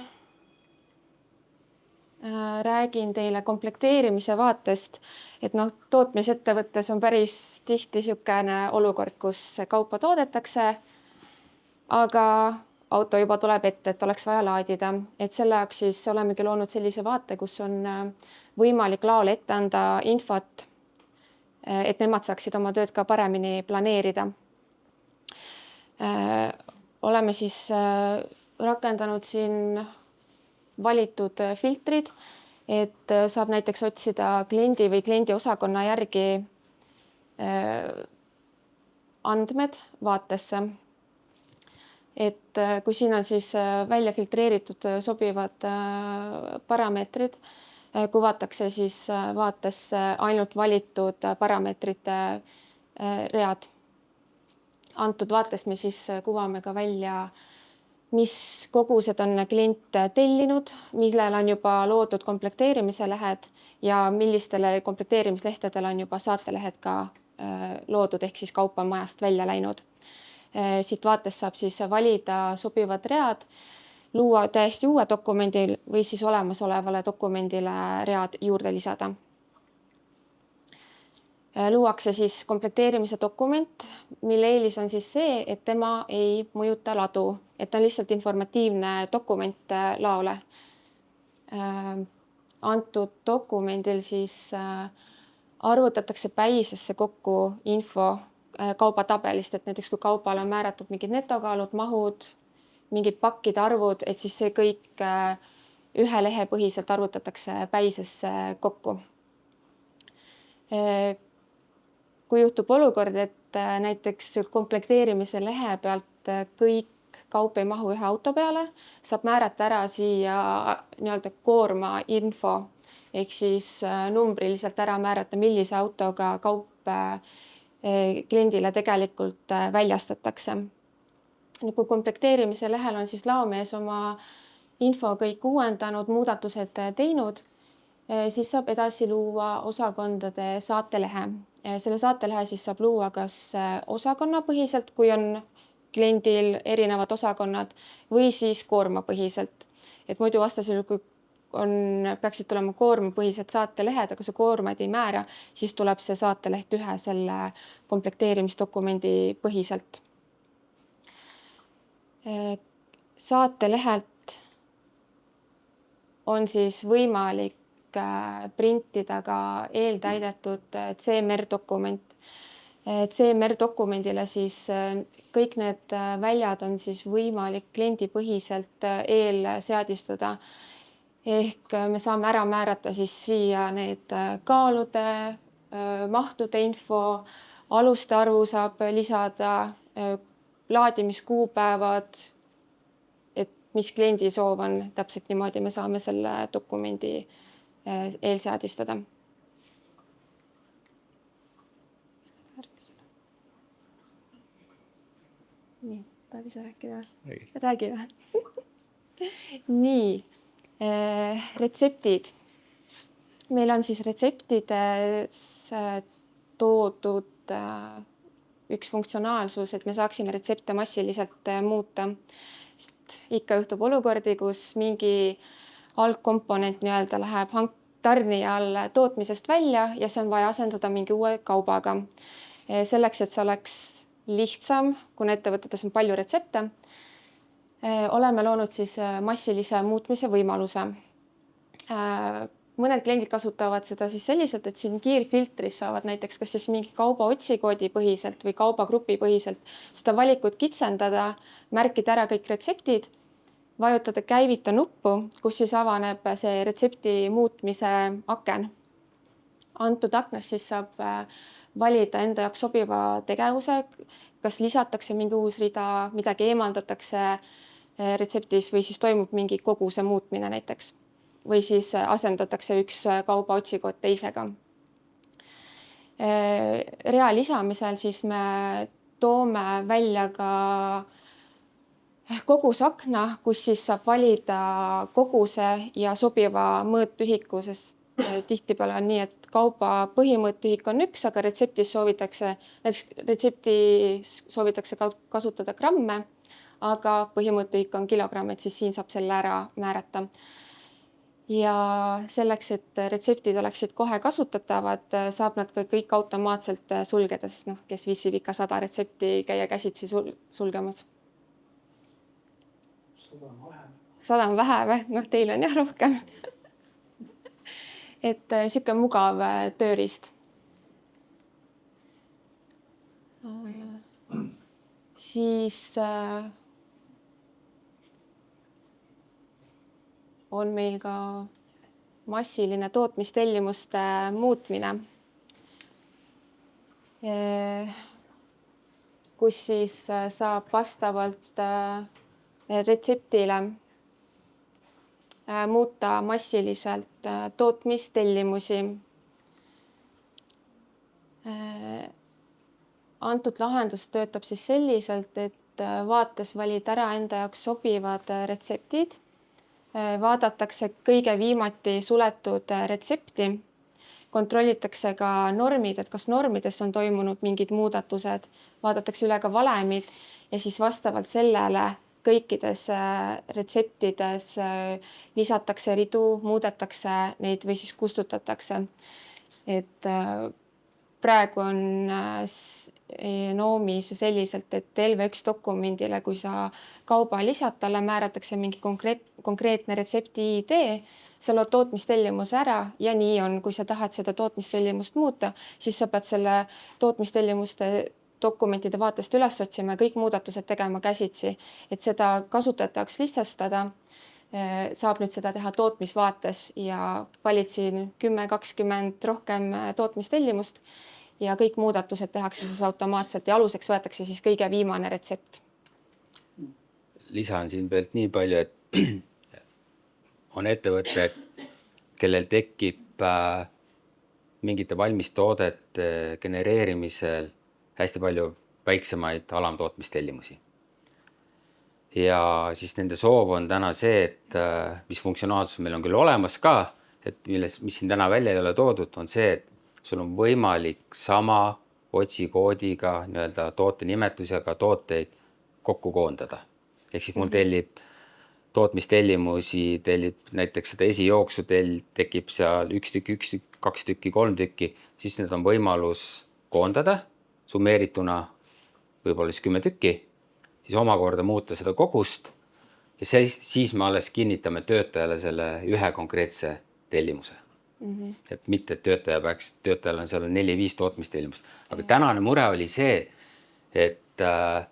S2: räägin teile komplekteerimise vaatest, et tootmisettevõttes on päris tihti niisugune olukord, kus kaupa toodetakse, aga auto juba tuleb ette, et oleks vaja laadida. Et selle jaoks siis olemegi loonud sellise vaate, kus on võimalik laole ette anda infot, et nemad saaksid oma tööd ka paremini planeerida. Oleme siis rakendanud siin valitud filtrid, et saab näiteks otsida kliendi või kliendiosakonna järgi andmed vaatesse. Et kui siin on siis välja filtreeritud sobivad parameetrid, kuvatakse siis vaatesse ainult valitud parameetrite read. Antud vaates me siis kuvame ka välja, mis kogused on klient tellinud, millel on juba loodud komplekteerimise lehed ja millistele komplekteerimislehtedel on juba saatelehed ka loodud, ehk siis kaup on majast välja läinud. Siit vaates saab siis valida sobivad read, luua täiesti uue dokumendil või siis olemasolevale dokumendile read juurde lisada. Luuakse siis komplekteerimise dokument, mille eelis on siis see, et tema ei mõjuta ladu, et on lihtsalt informatiivne dokument laole. Antud dokumendil siis arvutatakse päisesse kokku info kaubatabelist, et näiteks kui kaubal on määratud mingid netokaalud, mahud, mingid pakkide arvud, et siis see kõik ühe lehe põhiselt arvutatakse päisesse kokku. Kui juhtub olukord, et näiteks komplekteerimise lehe pealt kõik kaup ei mahu ühe auto peale, saab määrata ära siia nii-öelda koorma info, ehk siis numbriliselt ära määrata, millise autoga kaup kliendile tegelikult väljastatakse. Kui komplekteerimise lehel on siis laomees oma info kõik uuendanud, muudatused teinud, siis saab edasi luua osakondade saatelehe. Selle saatelehe siis saab luua kas osakonnapõhiselt, kui on kliendil erinevad osakonnad, või siis koormapõhiselt. Et muidu vastasel, kui peaksid tulema koormapõhised saatelehed, aga see koormaid ei määra, siis tuleb see saateleht ühe selle komplekteerimisdokumendi põhiselt. Saatelehelt on siis võimalik printida ka eeltäidetud CMR-dokument. CMR-dokumendile siis kõik need väljad on siis võimalik kliendipõhiselt eelseadistada. Ehk me saame ära määrata siis siia need kaalude, mahtude info, aluste arvu saab lisada, laadimiskuupäevad, et mis kliendi soov on, täpselt niimoodi me saame selle dokumendi eelseadistada. Nii, tahad ise rääkida? Räägi või? Nii. Retseptid. meil on siis retseptides toodud üks funktsionaalsus, et me saaksime retsepte massiliselt muuta. Sest ikka juhtub olukordi, kus mingi algkomponent nii-öelda läheb tarnijal tootmisest välja ja see on vaja asendada mingi uue kaubaga. Selleks, et see oleks lihtsam, kuna ettevõtetes on palju retsepte, oleme loonud siis massilise muutmise võimaluse. Mõned kliendid kasutavad seda siis selliselt, et siin kiirfiltris saavad näiteks kas siis mingi kauba otsikoodi põhiselt või kaubagrupi põhiselt seda valikut kitsendada, märkida ära kõik retseptid, vajutada käivita nuppu, kus siis avaneb see retsepti muutmise aken. Antud aknas siis saab valida enda jaoks sobiva tegevuse, kas lisatakse mingi uus rida, midagi eemaldatakse retseptis või siis toimub mingi koguse muutmine näiteks. Või siis asendatakse üks kauba otsikood teisega. Rea lisamisel siis me toome välja ka kogusakna, kus siis saab valida koguse ja sobiva mõõtühiku, sest tihtipeale on nii, et kauba põhimõõtühik on 1, aga retseptis soovitakse kasutada gramme, aga põhimõõtühik on kilogramm, et siis siin saab selle ära määrata. Ja selleks, et retseptid oleksid kohe kasutatavad, saab nad ka kõik automaatselt sulgeda, sest kes viitsib ikka 100 retsepti käia käsitsi sulgemas. 100 on vähe või? Teil on jah rohkem. Et siuke mugav tööriist. Siis on meil ka massiline tootmistellimuste muutmine, kus siis saab vastavalt retseptile muuta massiliselt tootmistellimusi. Antud lahendus töötab siis selliselt, et vaates valid ära enda jaoks sobivad retseptid, vaadatakse kõige viimati suletud retsepti, kontrollitakse ka normid, et kas normides on toimunud mingid muudatused, vaadatakse üle ka valemid ja siis vastavalt sellele kõikides retseptides lisatakse ridu, muudetakse neid või siis kustutatakse. Et praegu on noomis ju selliselt, et LV1 dokumendile, kui sa kauba lisad, talle määratakse mingi konkreetne retsepti ID, sa lood tootmistellimuse ära ja nii on, kui sa tahad seda tootmistellimust muuta, siis sa pead selle tootmistellimuste dokumentide vaatest üles otsima ja kõik muudatused tegema käsitsi, et seda kasutajaks lihtsastada. Saab nüüd seda teha tootmisvaates ja valid siin 10-20 rohkem tootmistellimust ja kõik muudatused tehakse siis automaatselt ja aluseks võetakse siis kõige viimane retsept.
S1: Lisan siin pealt nii palju, et on ettevõtted, kellel tekib mingite valmistoodete genereerimisel hästi palju väiksemaid alamtootmistellimusi. Ja siis nende soov on täna see, et mis funktsionaalsus meil on küll olemas ka, et mis siin täna välja ei ole toodud, on see, et sul on võimalik sama otsikoodiga toote nimetusega tooteid kokku koondada. Ehk siis mul tellib tootmistellimusi, tellib näiteks seda esijooksu, tekib seal 1 tükki, 2 tükki, 3 tükki, siis need on võimalus koondada summeerituna võib-olla 10 tükki, siis omakorda muuta seda kogust ja siis me alles kinnitame töötajale selle ühe konkreetse tellimuse. Et mitte, et töötajal on seal 4-5 tootmistellimust. Aga tänane mure oli see, et ta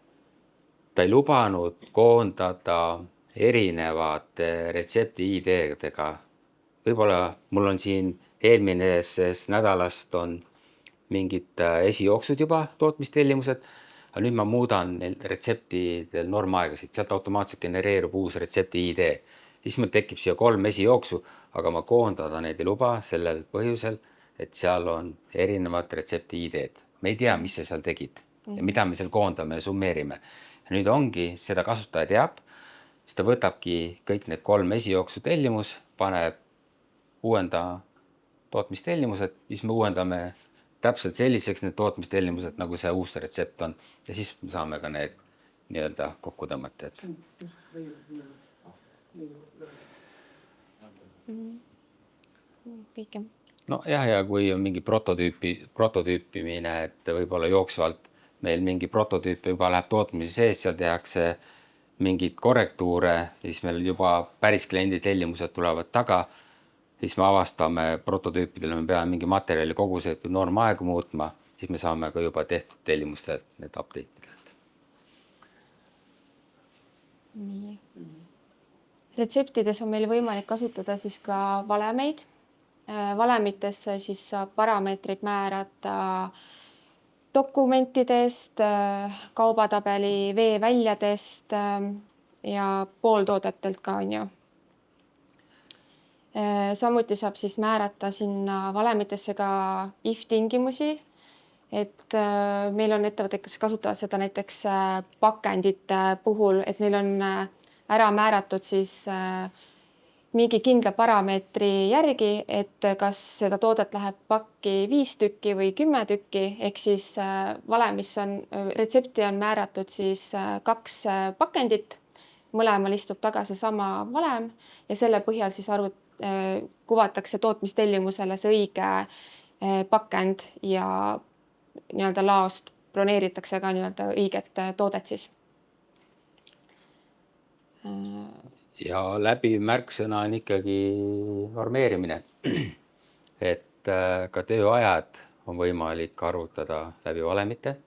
S1: ei lubanud koondada erinevate retsepti ID-dega. Võib-olla mul on siin eelminesest nädalast on mingid esijooksud juba tootmistellimused, aga nüüd ma muudan retseptidel normaegasid, sealt automaatselt genereerub uus retsepti ID. Siis meil tekib siia 3 esijooksu, aga ma koondada neid ei luba sellel põhjusel, et seal on erinevad retsepti ID-d. Me ei tea, mis sa seal tegid ja mida me seal koondame ja summeerime. Ja nüüd ongi, seda kasutaja teab, siis ta võtabki kõik need 3 esijooksu tellimus, paneb uuenda tootmistellimused, siis me uuendame täpselt selliseks need tootmistellimused, nagu see uus retsept on. Ja siis me saame ka need nii-öelda kokku tõmmata.
S2: Kõike.
S1: No jah, ja kui on mingi prototüüpimine, et võib-olla jooksvalt meil mingi prototüüp juba läheb tootmise sees, seal tehakse mingid korrektuure, siis meil juba päris kliendi tellimused tulevad taga, siis me avastame prototüüpidele, me peame mingi materjali kogused või normaegu muutma, siis me saame ka juba tehtud tellimused need update'id.
S2: Nii. Retseptides on meil võimalik kasutada siis ka valemeid. Valemitesse siis saab parameetrid määrata dokumentidest, kaubatabeli veeväljadest ja pooltoodetelt ka on ju. Samuti saab siis määrata sinna valemitesse ka if-tingimusi, et meil on ettevõtted, kes kasutavad seda näiteks pakendite puhul, et neil on ära määratud siis mingi kindla parameetri järgi, et kas seda toodet läheb pakki 5 tükki või 10 tükki, ehk siis valemis on, retsepti on määratud siis 2 pakendit, mõlemal istub taga seesama valem ja selle põhjal siis kuvatakse tootmistellimusele see õige pakend ja nii-öelda laost broneeritakse ka nii-öelda õiget toodet siis.
S1: Ja läbiv märksõna on ikkagi normeerimine, et ka tööajad on võimalik arvutada läbi valemite.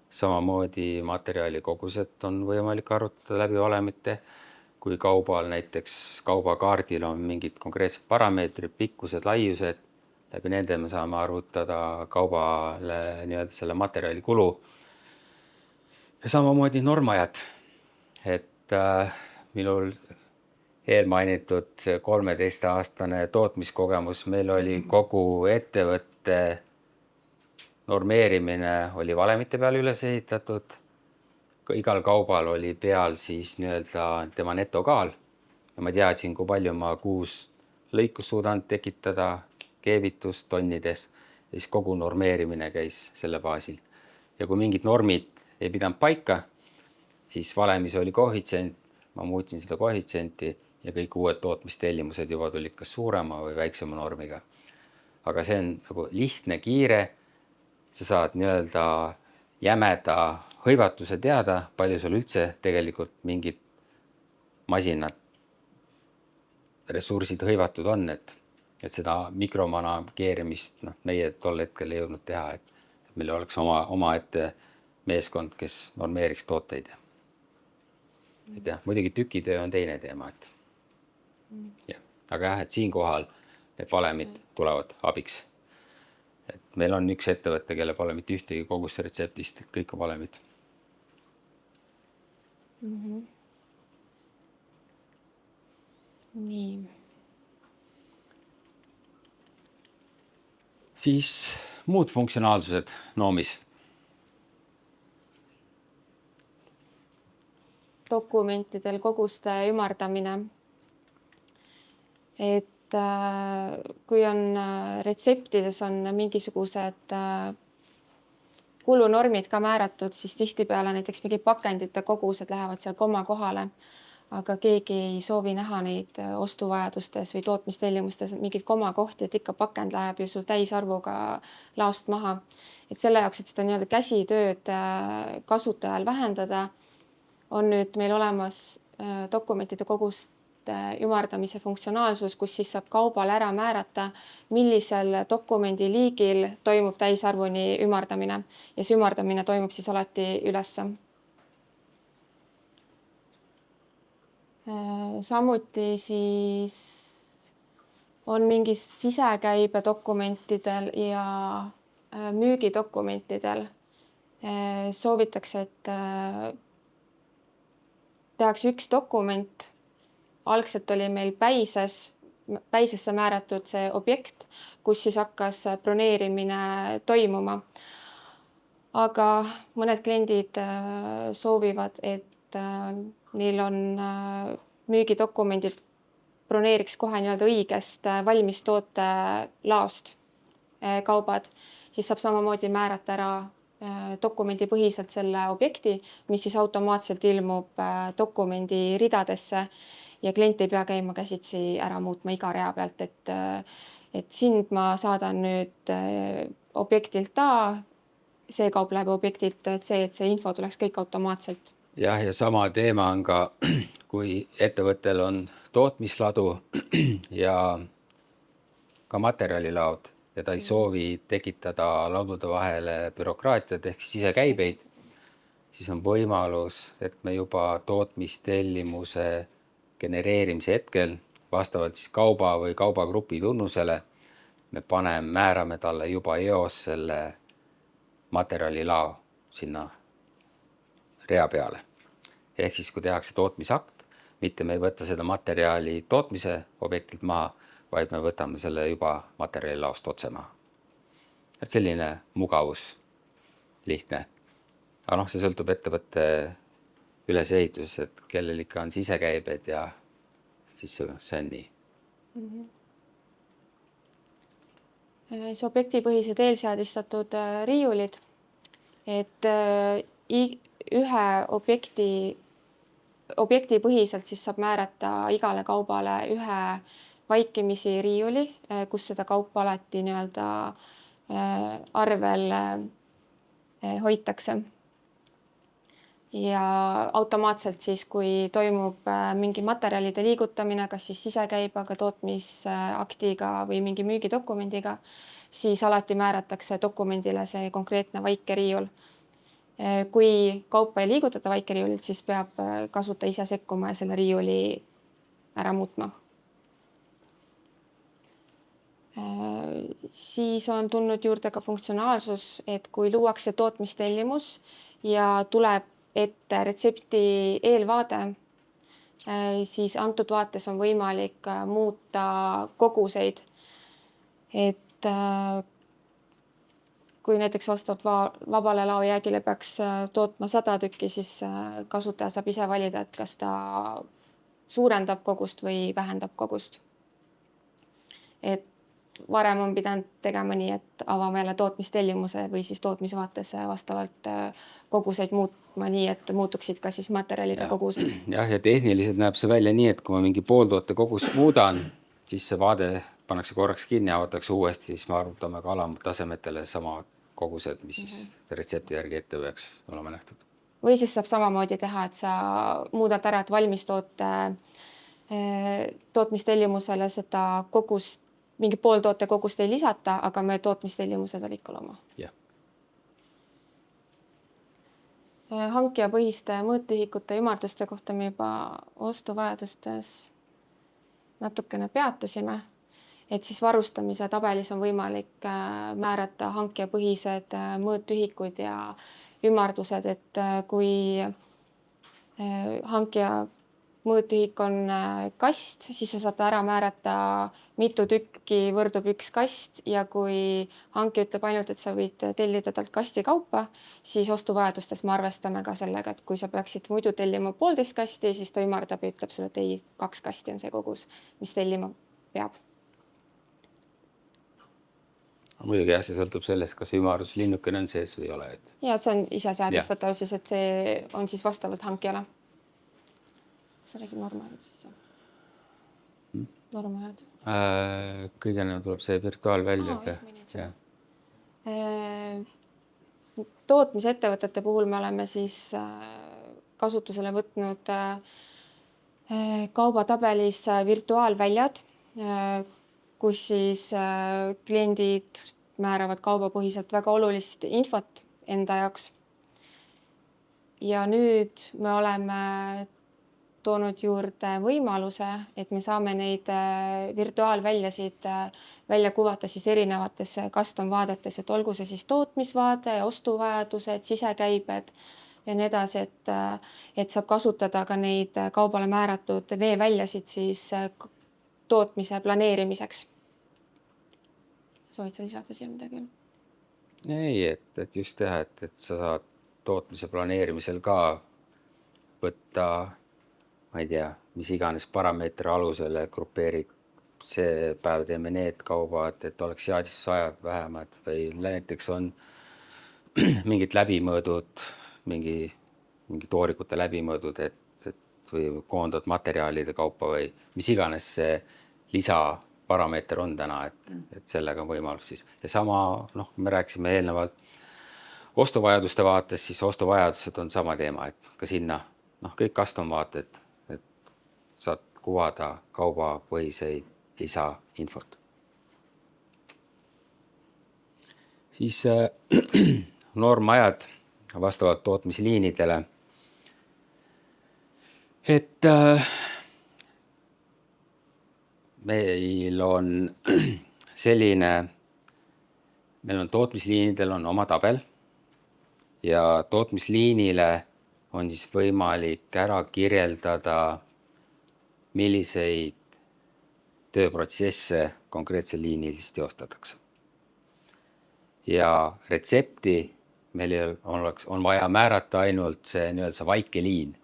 S1: Samamoodi materjali kogused on võimalik arvutada läbi valemite. Kui kaubal näiteks kaubakaardil on mingid konkreetsed parameetrid, pikkused, laiused, läbi nende me saame arvutada kaubale nii-öelda selle materjali kulu. Ja samamoodi normajad, et minul eelmainitud 13-aastane tootmiskogemus, meil oli kogu ettevõtte normeerimine oli valemite peal üles ehitatud. Igal kaubal oli peal siis nii-öelda tema netokaal ja ma teadsin, kui palju ma kuus lõikus suudan tekitada keevitust tonnides ja siis kogu normeerimine käis selle baasil. Ja kui mingid normid ei pidanud paika, siis valemis oli koefitsient, ma muutsin seda koefitsienti ja kõik uued tootmistellimused juba tulid kas suurema või väiksema normiga. Aga see on nagu lihtne, kiire, sa saad nii-öelda jämeda hõivatuse teada, palju sul üldse tegelikult mingid masinad, ressursid hõivatud on, et seda mikromanageerimist meie tol hetkel ei jõudnud teha, et meil oleks oma ette meeskond, kes normeeriks tooteid. Et jah, muidugi tükitöö on teine teema, et jah. Aga jah, et siinkohal need valemid tulevad abiks. Et meil on üks ettevõte, kelle pole mitte ühtegi kogusse retseptist, et kõik on valemid.
S2: Nii.
S1: Siis muud funktsionaalsused noomis.
S2: Dokumentidel koguste ümardamine. Et kui on retseptides on mingisugused kulunormid ka määratud, siis tihtipeale näiteks mingi pakendite kogused lähevad seal komma kohale, aga keegi ei soovi näha neid ostuvajadustes või tootmistellimustes mingid komakohti, et ikka pakend läheb ju sul täisarvuga laost maha. Et selle jaoks, et seda nii-öelda käsitööd kasutajal vähendada, on nüüd meil olemas dokumentide koguste ümardamise funktsionaalsus, kus siis saab kaubal ära määrata, millisel dokumendi liigil toimub täisarvuni ümardamine ja see ümardamine toimub siis alati ülesse. Samuti siis on mingi sisekäibe dokumentidel ja müügidokumentidel soovitakse, et tehakse üks dokument. Algselt oli meil päisesse määratud see objekt, kus siis hakkas broneerimine toimuma. Aga mõned kliendid soovivad, et neil on müügidokumendid broneeriks kohe nii-öelda õigest valmis toote laost kaubad, siis saab samamoodi määrata ära dokumendipõhiselt selle objekti, mis siis automaatselt ilmub dokumendi ridadesse ja klient ei pea käima käsitsi ära muutma iga rea pealt, et sind ma saadan nüüd objektilt A, see kaup läheb objektilt C, et see info tuleks kõik automaatselt.
S1: Jah, ja sama teema on ka, kui ettevõttel on tootmisladu ja ka materjalilaod ja ta ei soovi tekitada ladude vahele bürokraatiat ehk sisekäibeid, siis on võimalus, et me juba tootmistellimuse genereerimise hetkel vastavalt siis kauba või kaubagrupi tunnusele me määrame talle juba eos selle materjalilao sinna rea peale. Ehk siis, kui tehakse tootmisakt, mitte me ei võta seda materjali tootmise objektilt maha, vaid me võtame selle juba materjalilaost otse maha. Et selline mugavus, lihtne. Aga see sõltub ettevõtte ülesehituses, et kellel ikka on sisekäibed ja siis see on nii.
S2: See objektipõhised eelseadistatud riiulid, et ühe objektipõhiselt siis saab määrata igale kaubale ühe vaikimisi riiuli, kus seda kaupa alati nii-öelda arvel hoitakse. Ja automaatselt siis, kui toimub mingi materjalide liigutamine, kas siis sisekäibaga, tootmisaktiga või mingi müügidokumendiga, siis alati määratakse dokumendile see konkreetne vaikeriiul. Kui kaupa ei liigutata vaikeriiulilt, siis peab kasutaja ise sekkuma ja selle riiuli ära muutma. Siis on tulnud juurde ka funktsionaalsus, et kui luuakse tootmistellimus ja tuleb ette retsepti eelvaade, siis antud vaates on võimalik muuta koguseid. Et kui näiteks vastavalt vabale laojäägile peaks tootma 100 tükki, siis kasutaja saab ise valida, et kas ta suurendab kogust või vähendab kogust. Et varem on pidanud tegema nii, et avame jälle tootmistellimuse või siis tootmisvaates vastavalt koguseid muutma nii, et muutuksid ka siis materjalide kogused.
S1: Jah, ja tehniliselt näeb see välja nii, et kui ma mingi pooltoote kogust muudan, siis see vaade pannakse korraks kinni, avatakse uuesti, siis me arvutame ka alamtasemetele sama kogused, mis siis retsepti järgi ette peaks olema nähtud.
S2: Või siis saab samamoodi teha, et sa muudad ära, et valmistoote tootmistellimusele seda kogust, mingi pooltoote kogust ei lisata, aga me tootmistellimuse valikul oma.
S1: Jah.
S2: Hankijapõhiste mõõtühikute ja ümarduste kohta me juba ostuvajadustes natukene peatusime, et siis varustamise tabelis on võimalik määrata hankijapõhised mõõtühikud ja ümardused, et kui hankija mõõtühik on kast, siis sa saad ära määrata, mitu tükki võrdub üks kast ja kui hankija ütleb ainult, et sa võid tellida talt kasti kaupa, siis ostuvajadustes me arvestame ka sellega, et kui sa peaksid muidu tellima 1,5 kasti, siis ta ümardab ja ütleb sulle, et ei, 2 kasti on see kogus, mis tellima peab.
S1: Muidugi jah, see sõltub sellest, kas ümarduslinnukene on sees või ei ole.
S2: Ja see on ise seadistatav siis, et see on siis vastavalt hankijale. Sa räägid normaalist? Normajad?
S1: Kõigene tuleb see virtuaalvälja.
S2: Tootmisettevõtete puhul me oleme siis kasutusele võtnud kaubatabelis virtuaalväljad, kus siis kliendid määravad kaubapõhiselt väga olulist infot enda jaoks. Ja nüüd me oleme toonud juurde võimaluse, et me saame neid virtuaalväljasid välja kuvata siis erinevates custom vaadetes, et olgu see siis tootmisvaade, ostuvajadused, sisekäibed ja nii edasi, et saab kasutada ka neid kaubale määratud veeväljasid siis tootmise planeerimiseks. Soovid sa lisada siia midagi?
S1: Ei, et just teha, et sa saad tootmise planeerimisel ka võtta ma ei tea, mis iganes parameetri alusele grupeerid, see päev teeme need kaubad, et oleks seadistusajad vähemad või näiteks on mingid läbimõõdud, mingi toorikute läbimõõdud, et või koondad materjalide kaupa või mis iganes see lisaparameeter on täna, et sellega on võimalus siis. Ja sama, me rääkisime eelnevalt ostuvajaduste vaates, siis ostuvajadused on sama teema, et ka sinna, kõik custom vaated, et saad kuvada kaubapõhiseid lisainfot. Siis normajad vastavalt tootmisliinidele. Et meil on tootmisliinidel on oma tabel ja tootmisliinile on siis võimalik ära kirjeldada, milliseid tööprotsesse konkreetsel liinil siis teostatakse. Ja retsepti meil on vaja määrata ainult see vaike liin.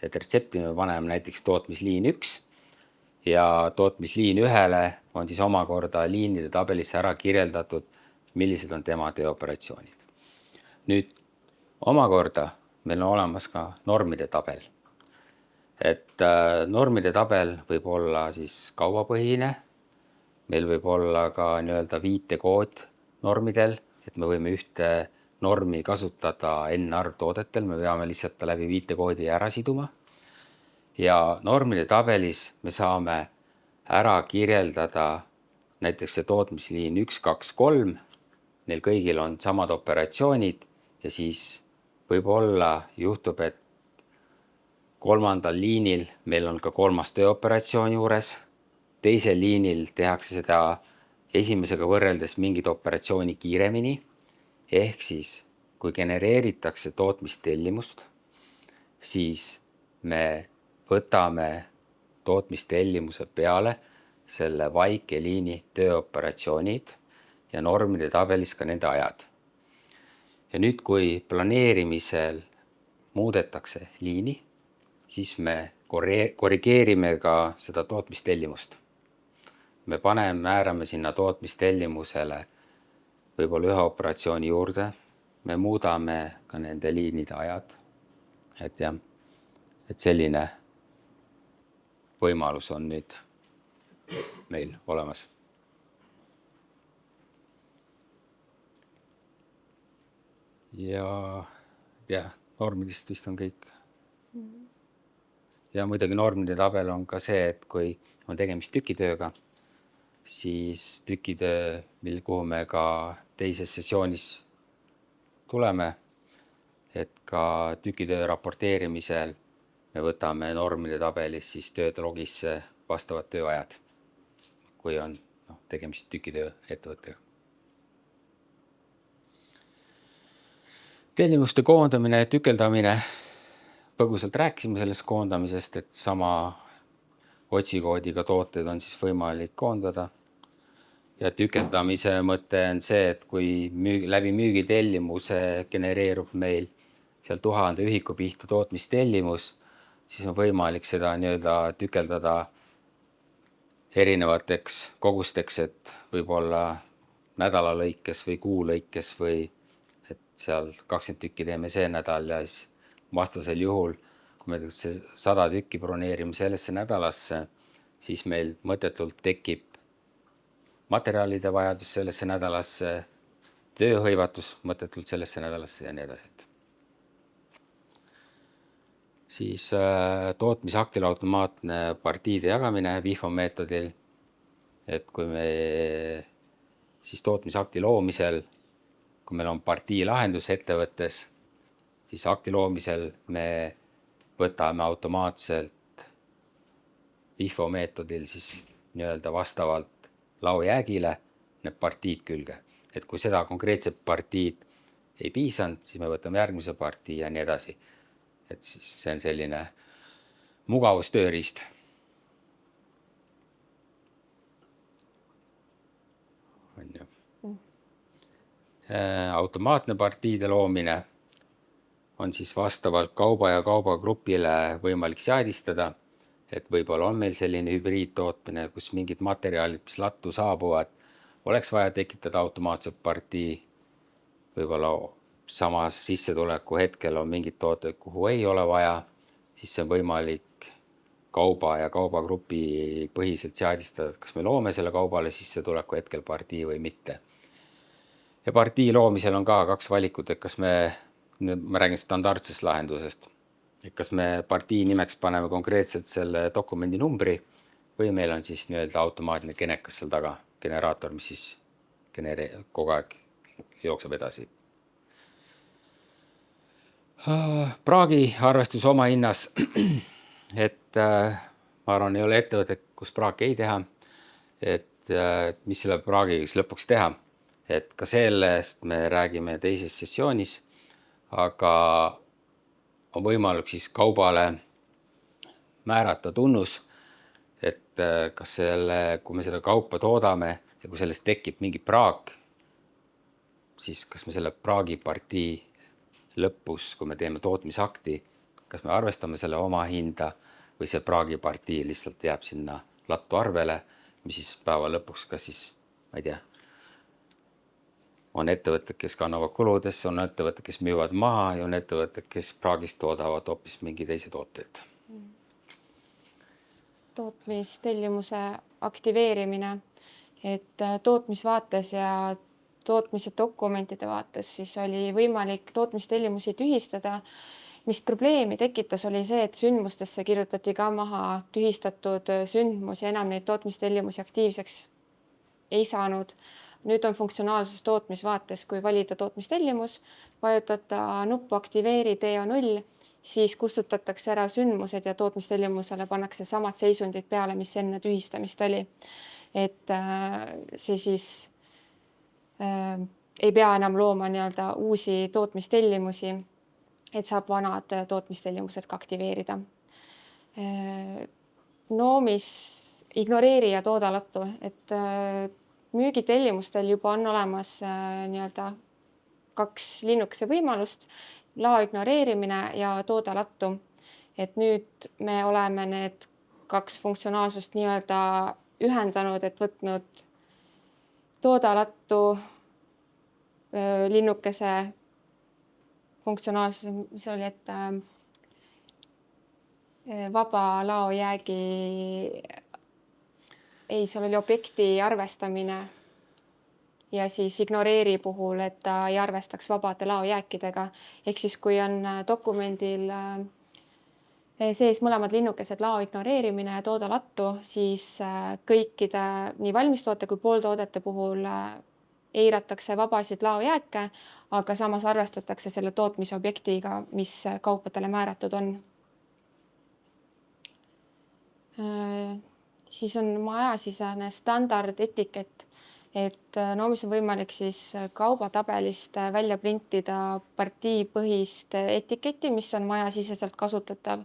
S1: Et retsepti me paneme näiteks tootmisliin 1 ja tootmisliin 1-le on siis omakorda liinide tabelisse ära kirjeldatud, millised on tema tööoperatsioonid. Nüüd omakorda meil on olemas ka normide tabel. Et normide tabel võib olla siis kaubapõhine, meil võib olla ka viitekood normidel, et me võime ühte normi kasutada n-arv toodetel, me peame lihtsalt ta läbi viitekoodi ära siduma. Ja normide tabelis me saame ära kirjeldada näiteks see tootmisliin 1, 2, 3, neil kõigil on samad operatsioonid ja siis võib-olla juhtub, et 3. liinil meil on ka 3. tööoperatsioon juures, teisel liinil tehakse seda esimesega võrreldes mingit operatsiooni kiiremini, ehk siis kui genereeritakse tootmistellimust, siis me võtame tootmistellimuse peale selle vaike liini tööoperatsioonid ja normide tabelis ka nende ajad. Ja nüüd, kui planeerimisel muudetakse liini, siis me korrigeerime ka seda tootmistellimust. Me määrame sinna tootmistellimusele võib-olla ühe operatsiooni juurde, me muudame ka nende liinide ajad, et selline võimalus on nüüd meil olemas. Ja normidest vist on kõik. Ja muidugi normide tabel on ka see, et kui on tegemist tükitööga, siis tükitöö, kuhu me ka teises sessioonis tuleme, et ka tükitöö raporteerimisel me võtame normide tabelis siis tööde logisse vastavad tööajad, kui on tegemist tükitöö ettevõttega. Tellimuste koondamine ja tükeldamine, põgusalt rääkisime sellest koondamisest, et sama otsikoodiga tooted on siis võimalik koondada. Ja tükeldamise mõte on see, et kui läbi müügitellimuse genereerub meil seal 1000 ühiku pihta tootmistellimus, siis on võimalik seda tükeldada erinevateks kogusteks, et võib-olla nädala lõikes või kuu lõikes või et seal 20 tükki teeme see nädal ja siis vastasel juhul, kui me 100 tükki broneerime sellesse nädalasse, siis meil mõttetult tekib materjalide vajadus sellesse nädalasse, tööhõivatus mõttetult sellesse nädalasse ja nii edasi. Siis tootmisaktil automaatne partiide jagamine WIFO meetodil, et kui me siis tootmisakti loomisel, kui meil on partiilahendus ettevõttes, siis akti loomisel me võtame automaatselt WIFO meetodil siis vastavalt laojäägile need partiid külge. Et kui seda konkreetset partiid ei piisanud, siis me võtame järgmise partii ja nii edasi. Et siis see on selline mugavustööriist. Automaatne partiide loomine on siis vastavalt kauba ja kaubagrupile võimalik seadistada, et võib-olla on meil selline hübriidtootmine, kus mingid materjalid, mis lattu saabuvad, oleks vaja tekitada automaatselt partii, võib-olla samas sissetuleku hetkel on mingid tooted, kuhu ei ole vaja, siis see on võimalik kauba ja kaubagrupi põhiselt seadistada, et kas me loome selle kaubale sissetuleku hetkel partii või mitte. Ja partii loomisel on ka 2 valikut, et kas ma räägin standardsest lahendusest, et kas me partii nimeks paneme konkreetselt selle dokumendi numbri või meil on siis nii-öelda automaatne genekas seal taga, generaator, mis siis kogu aeg jookseb edasi. Praagi arvestus oma hinnas, et ma arvan, ei ole ettevõte, kus praaki ei teha, et mis selle praagiga siis lõpuks teha, et ka sellest me räägime teises sessioonis, aga on võimalik siis kaubale määrata tunnus, et kas kui me seda kaupa toodame ja kui sellest tekib mingi praak, siis kas me selle praagipartii lõpus, kui me teeme tootmisakti, kas me arvestame selle oma hinda või see praagipartii lihtsalt jääb sinna lattu arvele, mis siis päeva lõpuks, kas siis, ma ei tea, on ettevõtted, kes kannavad kuludesse, on ettevõtted, kes müüvad maha ja on ettevõtted, kes praagist toodavad hoopis mingi teise tooteid.
S2: Tootmistellimuse aktiveerimine, et tootmisvaates ja tootmise dokumentide vaates siis oli võimalik tootmistellimusi tühistada. Mis probleemi tekitas, oli see, et sündmustesse kirjutati ka maha tühistatud sündmus ja enam neid tootmistellimusi aktiivseks ei saanud. Nüüd on funktsionaalsus tootmisvaates, kui valida tootmistellimus, vajutada nuppu aktiveeri DO0, siis kustutatakse ära sündmused ja tootmistellimusele pannakse samad seisundid peale, mis enne tühistamist oli. Et see siis ei pea enam looma nii-öelda uusi tootmistellimusi, et saab vanad tootmistellimused ka aktiveerida. Noomis ignoreeri ja tooda lattu, et müügitellimustel juba on olemas nii-öelda 2 linnukese võimalust, lao ignoreerimine ja tooda lattu. Et nüüd me oleme need 2 funktsionaalsust nii-öelda ühendanud, et võtnud tooda lattu linnukese funktsionaalsuse, mis oli, et vaba laojäägi, seal oli objekti arvestamine ja siis ignoreeri puhul, et ta ei arvestaks vabade laojääkidega. Ehk siis, kui on dokumendil sees mõlemad linnukesed lao ignoreerimine ja tooda lattu, siis kõikide nii valmistoote kui pooltoodete puhul eiratakse vabasid laojääke, aga samas arvestatakse selle tootmisobjektiga, mis kaupadele määratud on. Siis on majasisene standard etikett, et Noomis on võimalik siis kaubatabelist välja printida partiipõhist etiketti, mis on majasiseselt kasutatav.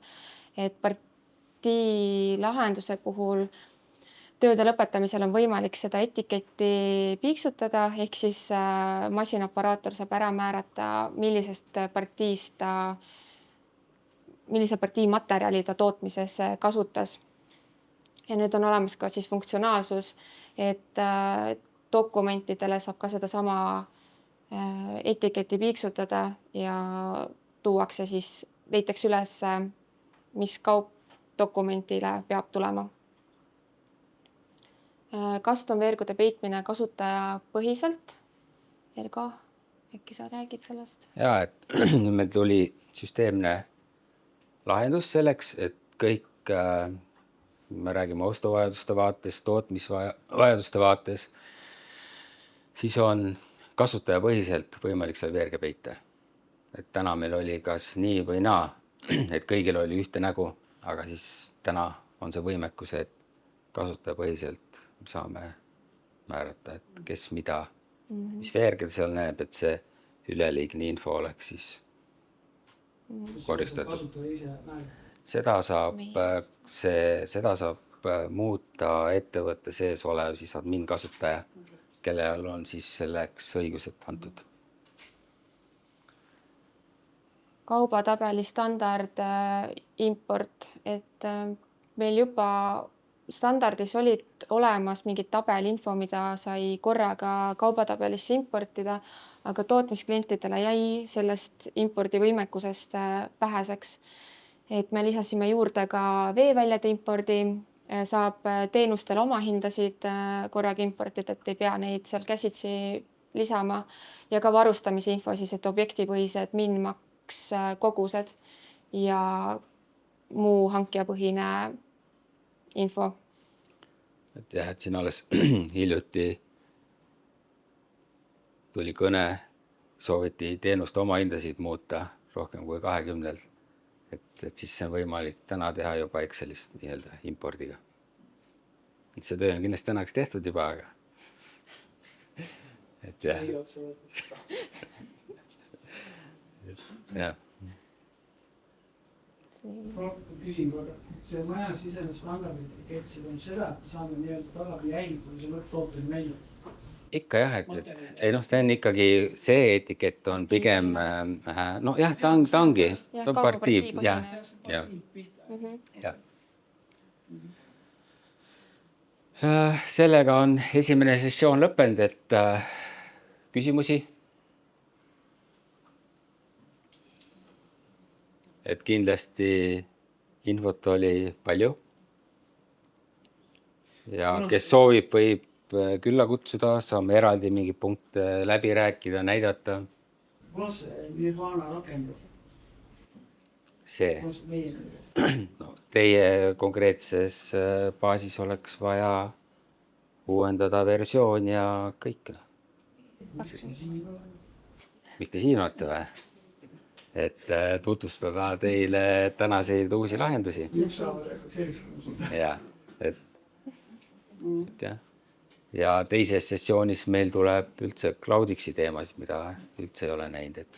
S2: Et partii lahenduse puhul tööde lõpetamisel on võimalik seda etiketti piiksutada, ehk siis masinaoperaator saab ära määrata, millise partii materjali ta tootmises kasutas. Ja nüüd on olemas ka siis funktsionaalsus, et dokumentidele saab ka sedasama etiketi piiksutada ja tuuakse siis, leitakse üles, mis kaup dokumendile peab tulema. Custom-veergude peitmine kasutajapõhiselt. Ergo, äkki sa räägid sellest?
S1: Ja, et meil tuli süsteemne lahendus selleks, et kõik, me räägime ostuvajaduste vaates, tootmisvajaduste vaates, siis on kasutajapõhiselt võimalik seal veerge peita. Et täna meil oli kas nii või naa, et kõigil oli ühte nägu, aga siis täna on see võimekus, et kasutajapõhiselt saame määrata, et kes mida, mis veerged seal näeb, et see üleliigne info oleks siis koristatud. Seda saab muuta ettevõtte sees olev siis admin kasutaja, kellel on siis selleks õigused antud.
S2: kaubatabeli standard import, et meil juba standardis olid olemas mingid tabelinfo, mida sai korraga kaubatabelisse importida, aga tootmisklientidele jäi sellest impordivõimekusest väheseks. Et me lisasime juurde ka veeväljade impordi, saab teenustel oma hindasid korraga importida, et ei pea neid seal käsitsi lisama ja ka varustamise info siis, et objektipõhised min-maks kogused ja muu hankijapõhine info.
S1: Et jah, et siin alles hiljuti tuli kõne, sooviti teenuste oma hindasid muuta rohkem kui 20. Et siis see on võimalik täna teha juba Excelist nii-öelda impordiga. Et see töö on kindlasti tänaks tehtud juba, aga et jah. jah.
S3: Küsin korra, see maja sisene standardid kehtsid on seda, et saame nii-öelda tagabi jälgida, kui see lõpptootel välja.
S1: Ikka jah, et ei noh, see on ikkagi, see etikett on pigem, no jah, ta ongi, ta on partii, jah. Sellega on esimene sessioon lõppenud, et küsimusi? Et kindlasti infot oli palju. Ja kes soovib, võib külla kutsuda, saame eraldi mingi punkte läbi rääkida, näidata.
S3: Kus Nirvana rakendab?
S1: See. No, teie konkreetses baasis oleks vaja uuendada versioon ja kõik. Mitte siin olete või? Et tutvustada teile tänaseid uusi lahendusi. Ja, et jah. Ja teises sessioonis meil tuleb üldse Cloudixi teemasid, mida üldse ei ole näinud.